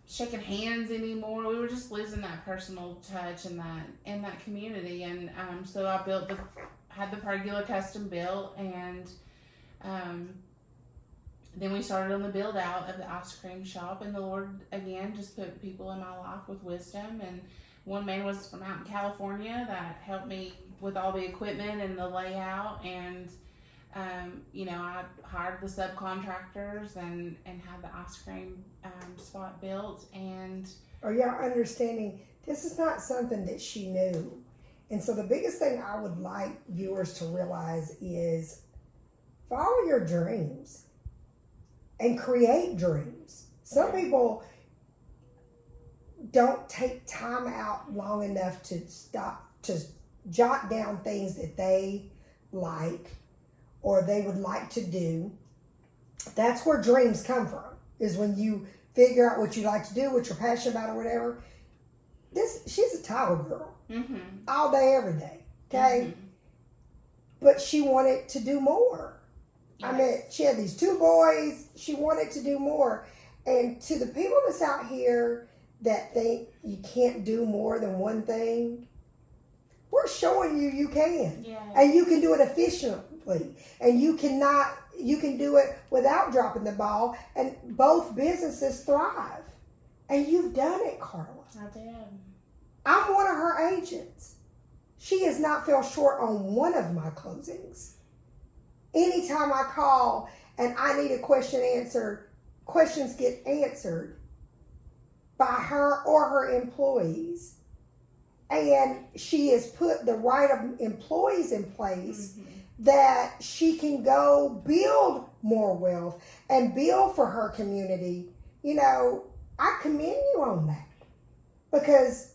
shaking hands anymore. We were just losing that personal touch in that community. And so I had the pergola custom built, and then we started on the build out of the ice cream shop, and the Lord again just put people in my life with wisdom, and One man was from out in California that helped me with all the equipment and the layout, and I hired the subcontractors and had the ice cream spot built. And are y'all understanding? This is not something that she knew. And so the biggest thing I would like viewers to realize is follow your dreams and create dreams. Some people don't take time out long enough to stop to jot down things that they like or they would like to do. That's where dreams come from, is when you figure out what you like to do, what you're passionate about or whatever. She's a Tyler girl. Mm-hmm. All day, every day. Okay? Mm-hmm. But she wanted to do more. Yes. I mean, she had these 2 boys. She wanted to do more. And to the people that's out here that think you can't do more than one thing, we're showing you can. Yes. And you can do it efficiently. And you can do it without dropping the ball. And both businesses thrive. And you've done it, Carla. I did. I'm one of her agents. She has not fell short on one of my closings. Anytime I call and I need a question answered, questions get answered by her or her employees. And she has put the right employees in place that she can go build more wealth and build for her community. I commend you on that. Because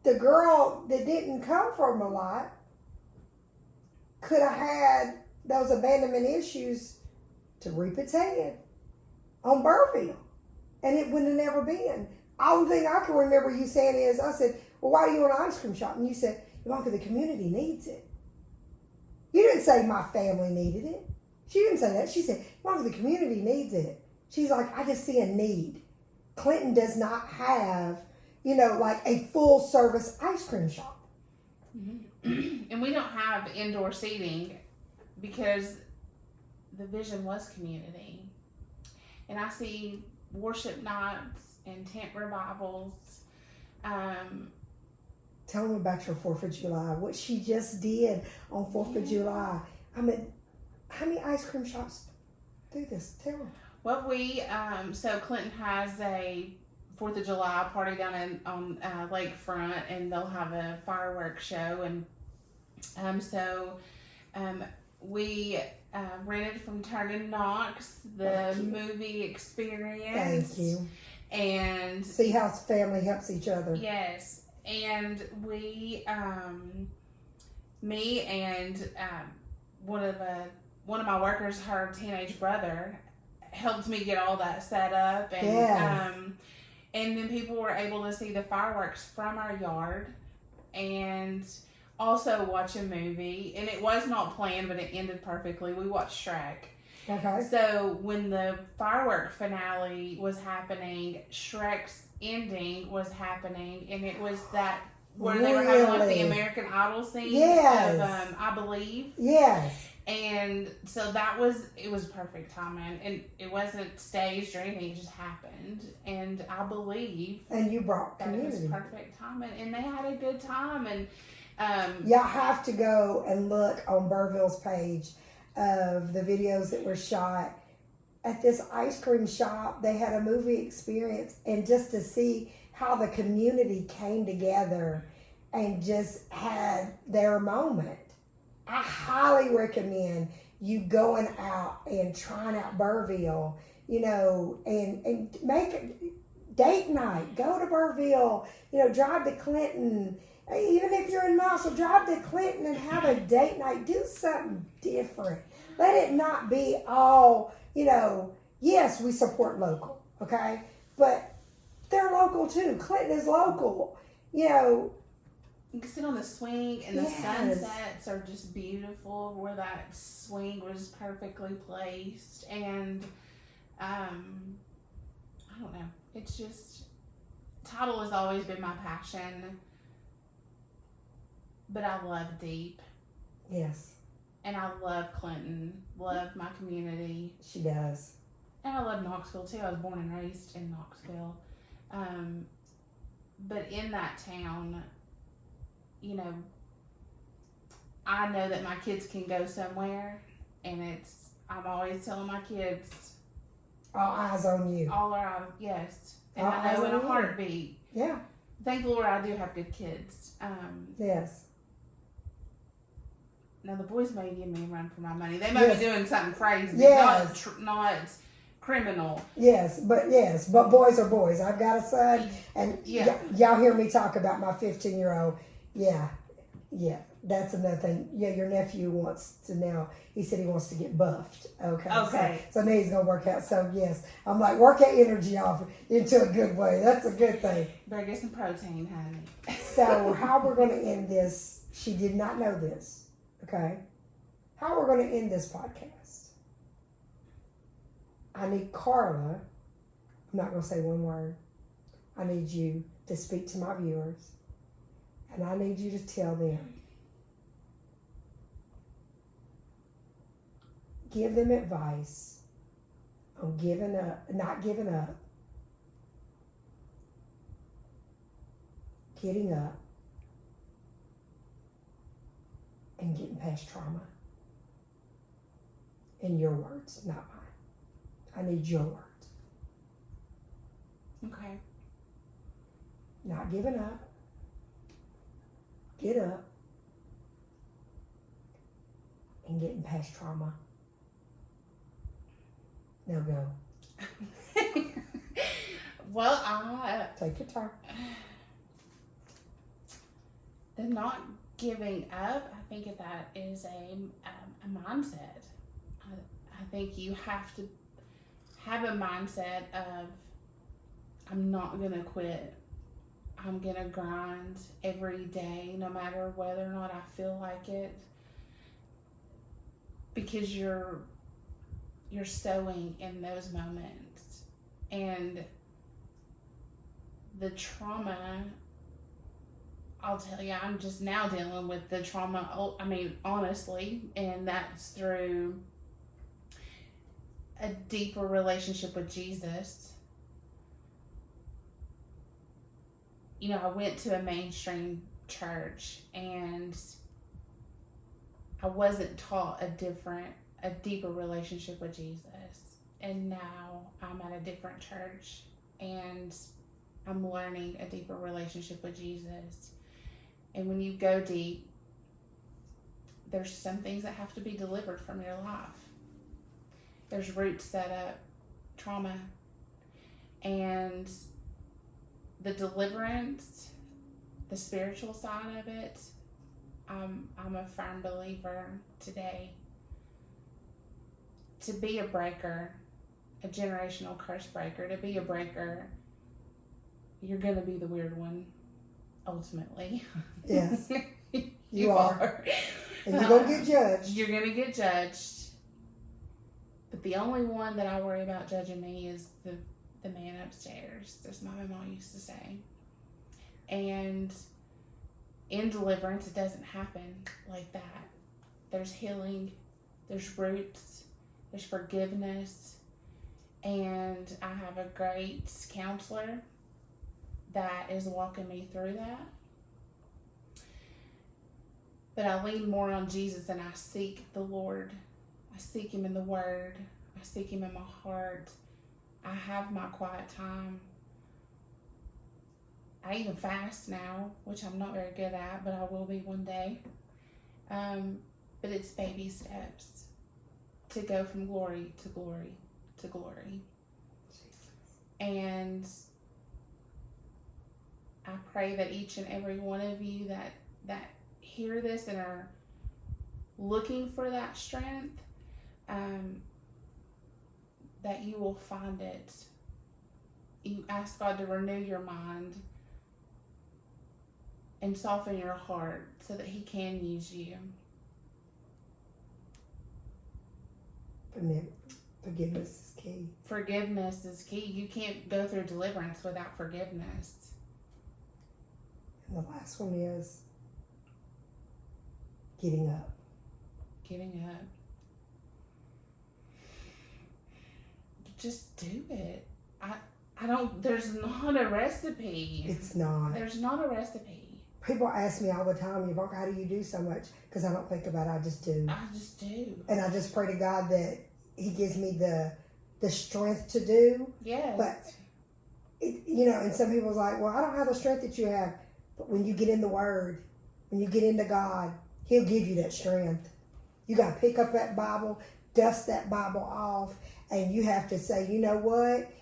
the girl that didn't come from a lot could have had those abandonment issues to reap its head on Burville. And it wouldn't have never been. Only thing I can remember you saying is, I said, well, why are you in an ice cream shop? And you said, Yvonnca, the community needs it. You didn't say my family needed it. She didn't say that. She said, Yvonnca, the community needs it. She's like, I just see a need. Clinton does not have, like a full service ice cream shop. Mm-hmm. And we don't have indoor seating because the vision was community. And I see worship nights and tent revivals. Tell me about your 4th of July. What she just did on 4th of July. I mean, how many ice cream shops do this? Tell me. Well, so Clinton has a 4th of July party down on Lakefront, and they'll have a fireworks show. And we rented from Turner Knox the movie experience. Thank you. And see how family helps each other. Yes. And we, me and one of my workers, her teenage brother, helped me get all that set up, and yes. And then people were able to see the fireworks from our yard, and also watch a movie. And it was not planned, but it ended perfectly. We watched Shrek. Okay. So when the firework finale was happening, Shrek's ending was happening, and it was that where they were having like the American Idol scene. Yes. Of, I believe. Yes. And so it was perfect timing, and it wasn't staged or anything, it just happened. And I believe and you brought that community. it was perfect timing, and they had a good time. And y'all have to go and look on Burville's page of the videos that were shot at this ice cream shop. They had a movie experience, and just to see how the community came together and just had their moment. I highly recommend you going out and trying out Burville, and make a date night. Go to Burville, drive to Clinton. Even if you're in Mossville, drive to Clinton and have a date night. Do something different. Let it not be all, yes, we support local, okay? But they're local too. Clinton is local, You can sit on the swing, and the yes. sunsets are just beautiful where that swing was perfectly placed. And I don't know. It's just, title has always been my passion, but I love deep. Yes. And I love Clinton, love my community. She does. And I love Knoxville too. I was born and raised in Knoxville. But in that town, I know that my kids can go somewhere, and I'm always telling my kids, all eyes on you. all are, yes. And All I know eyes in a on you. heartbeat. Yeah. Thank the Lord I do have good kids. Yes. Now the boys may give me a run for my money. They may be doing something crazy, Yes. not criminal. Yes, but boys are boys. I've got a son, and y'all hear me talk about my 15-year-old. Yeah, that's another thing. Yeah, your nephew wants to now. He said he wants to get buffed. Okay. So now he's gonna work out. So yes, I'm like, work that energy off into a good way. That's a good thing. Better get some protein, honey. So how we're gonna end this? She did not know this. Okay, how we're gonna end this podcast? I need Carla. I'm not gonna say one word. I need you to speak to my viewers, and I need you to tell them. Give them advice on not giving up, getting up, and getting past trauma. In your words, not mine. I need your words. Okay. Not giving up. Get up. And getting past trauma. Now go. Well, Take your time. the not giving up, I think that is a mindset. I think you have to have a mindset of, I'm not going to quit. I'm going to grind every day, no matter whether or not I feel like it. Because you're sowing in those moments. And the trauma, I'll tell you, I'm just now dealing with the trauma, honestly, and that's through a deeper relationship with Jesus. I went to a mainstream church, and I wasn't taught a deeper relationship with Jesus. And now I'm at a different church, and I'm learning a deeper relationship with Jesus. And when you go deep, there's some things that have to be delivered from your life. There's roots that up trauma, and the deliverance, the spiritual side of it, I'm a firm believer today. To be a breaker, a generational curse breaker, to be a breaker, you're going to be the weird one, ultimately. Yes, you are. And you're going to get judged. You're going to get judged. But the only one that I worry about judging me is the man upstairs, as my mom used to say. And in deliverance, it doesn't happen like that. There's healing, there's roots, there's forgiveness, and I have a great counselor that is walking me through that. But I lean more on Jesus, and I seek the Lord. I seek Him in the Word. I seek Him in my heart. I have my quiet time. I even fast now, which I'm not very good at, but I will be one day. But it's baby steps to go from glory to glory to glory. And I pray that each and every one of you that hear this and are looking for that strength, that you will find it. You ask God to renew your mind and soften your heart so that He can use you. Forgiveness is key. Forgiveness is key. You can't go through deliverance without forgiveness. And the last one is getting up. Getting up. Just do it. there's not a recipe. It's not. There's not a recipe. People ask me all the time, Yvonnca, how do you do so much? Because I don't think about it, I just do. I just do. And I just pray to God that He gives me the strength to do. Yes. But, and some people's like, well, I don't have the strength that you have. But when you get in the Word, when you get into God, He'll give you that strength. You got to pick up that Bible, dust that Bible off, and you have to say, you know what?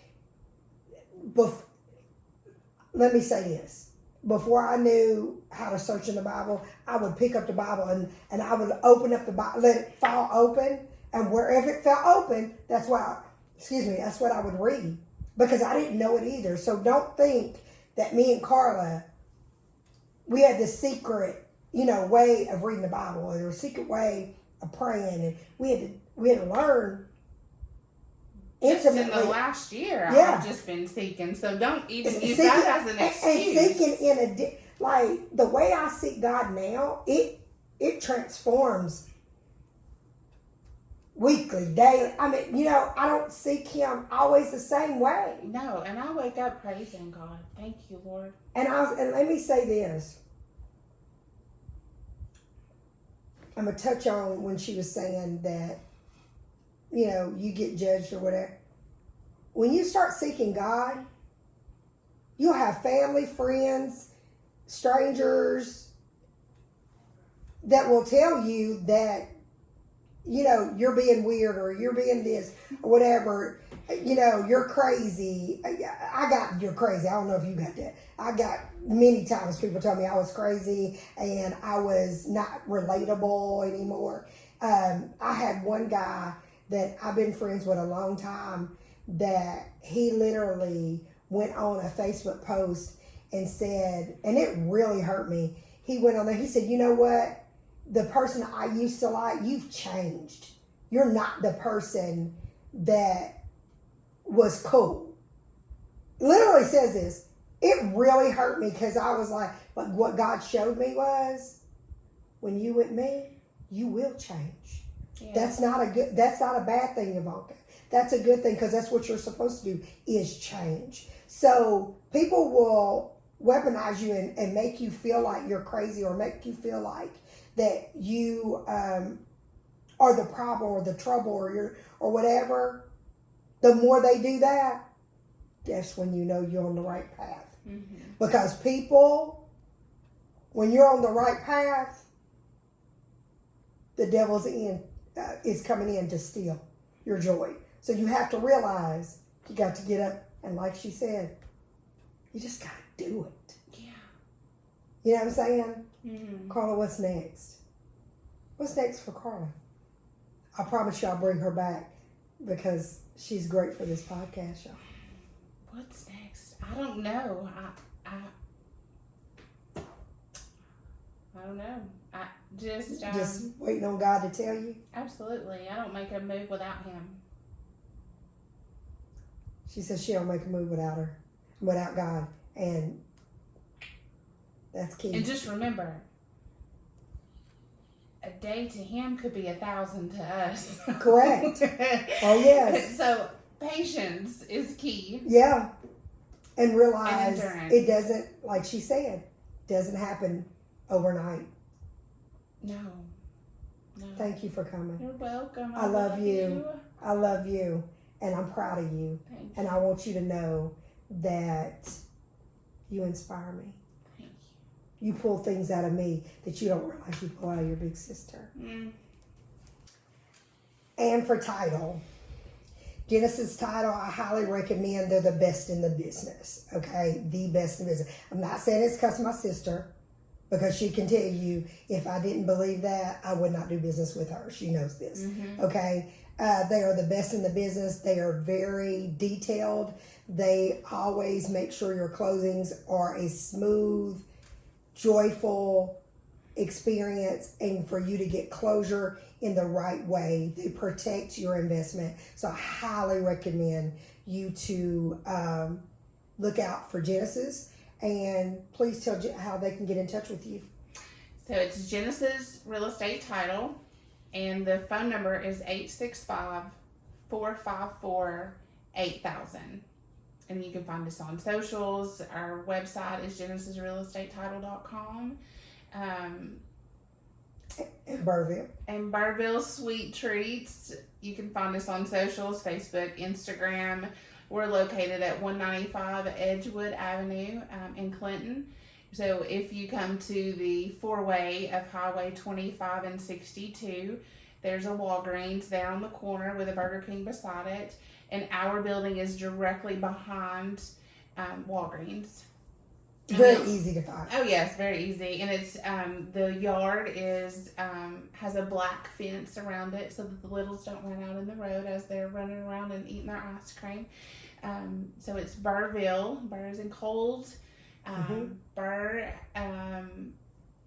Let me say this. Before I knew how to search in the Bible, I would pick up the Bible and I would open up the Bible, let it fall open, and wherever it fell open, that's what I would read. Because I didn't know it either. So don't think that me and Carla, we had this secret, way of reading the Bible, or a secret way of praying, and we had to learn intimately. Just in the last year, Yeah. I've just been seeking. So don't even use that as an excuse. And seeking like the way I seek God now, it transforms weekly, daily. I mean, I don't seek Him always the same way. No, and I wake up praising God. Thank you, Lord. And let me say this. I'm going to touch on when she was saying that, you get judged or whatever. When you start seeking God, you'll have family, friends, strangers that will tell you that, you're being weird or you're being this or whatever. You're crazy. You're crazy. I don't know if you got that. I got many times people tell me I was crazy and I was not relatable anymore. I had one guy that I've been friends with a long time that he literally went on a Facebook post and said, and it really hurt me. He went on there, he said, you know what? The person I used to like, you've changed. You're not the person that was cool. Literally says this. It really hurt me because I was like, but what God showed me was, when you with me, you will change. Yeah. That's not a bad thing, Yvonnca. That's a good thing because that's what you're supposed to do is change. So people will weaponize you and make you feel like you're crazy or make you feel like that you are the problem or the trouble or whatever. The more they do that, that's when you know you're on the right path. Mm-hmm. Because people, when you're on the right path, the devil's is coming in to steal your joy. So you have to realize you got to get up and, like she said, you just got to do it. Yeah. You know what I'm saying? Mm-hmm. Carla, what's next? What's next for Carla? I promise you I'll bring her back because she's great for this podcast, y'all. What's next? I don't know. I don't know. I just waiting on God to tell you. Absolutely. I don't make a move without Him. She says she don't make a move without God, and that's key. And just remember, a day to Him could be 1,000 to us. Correct. Oh yes. So patience is key. Yeah, and realize and it doesn't, like she said, doesn't happen overnight. No. Thank you for coming. You're welcome. I love you. I love you. And I'm proud of you. Thank you. And I want you to know that you inspire me. Thank you. You pull things out of me that you don't realize you pull out of your big sister. Mm. And for title, Genesis title, I highly recommend. They're the best in the business. Okay? The best in business. I'm not saying it's because my sister, because she can tell you if I didn't believe that, I would not do business with her. She knows this. Mm-hmm. Okay? They are the best in the business. They are very detailed. They always make sure your closings are a smooth, joyful experience and for you to get closure in the right way. They protect your investment. So I highly recommend you to look out for Genesis. And please tell how they can get in touch with you. So it's Genesis Real Estate Title. And the phone number is 865-454-8000. And you can find us on socials. Our website is genesisrealestatetitle.com. In Burville. And Burville Sweet Treats. You can find us on socials, Facebook, Instagram. We're located at 195 Edgewood Avenue in Clinton. So if you come to the four-way of Highway 25 and 62, there's a Walgreens there on the corner with a Burger King beside it. And our building is directly behind Walgreens. Very easy to find. Oh yes, very easy. And it's the yard is has a black fence around it so that the littles don't run out in the road as they're running around and eating their ice cream. So it's Burville, Burrs and Cold.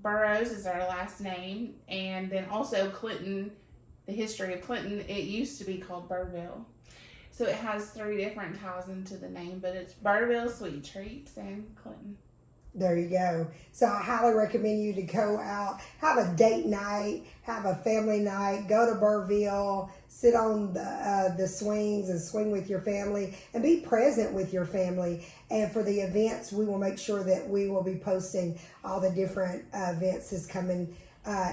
Burroughs is our last name, and then also Clinton. The history of Clinton, it used to be called Burville. So it has 3 different ties into the name, but it's Burville Sweet Treats and Clinton. There you go. So I highly recommend you to go out, have a date night, have a family night, go to Burville, sit on the swings and swing with your family, and be present with your family. And for the events, we will make sure that we will be posting all the different events that's coming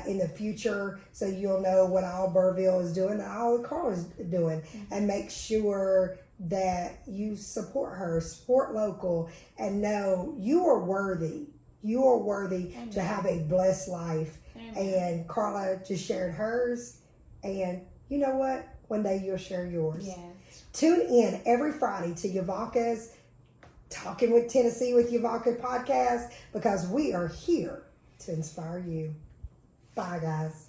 in the future, so you'll know what all Burville is doing and all Carla's doing, and make sure that you support her, support local, and know you are worthy. You are worthy Amen. To have a blessed life. Amen. And Carla just shared hers, and you know what? One day you'll share yours. Yes. Tune in every Friday to Yvonnca's Talking with Tennessee with Yvonnca podcast, because we are here to inspire you. Bye, guys.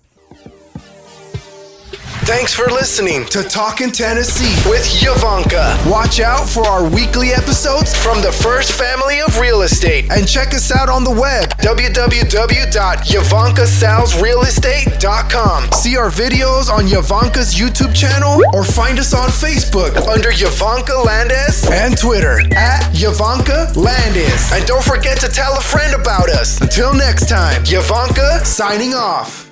Thanks for listening to Talkin' Tennessee with Yvonnca. Watch out for our weekly episodes from the first family of real estate, and check us out on the web, www.yvoncasalesrealestate.com. See our videos on Yvonca's YouTube channel, or find us on Facebook under Yvonnca Landes and Twitter at Yvonnca Landes. And don't forget to tell a friend about us. Until next time, Yvonnca signing off.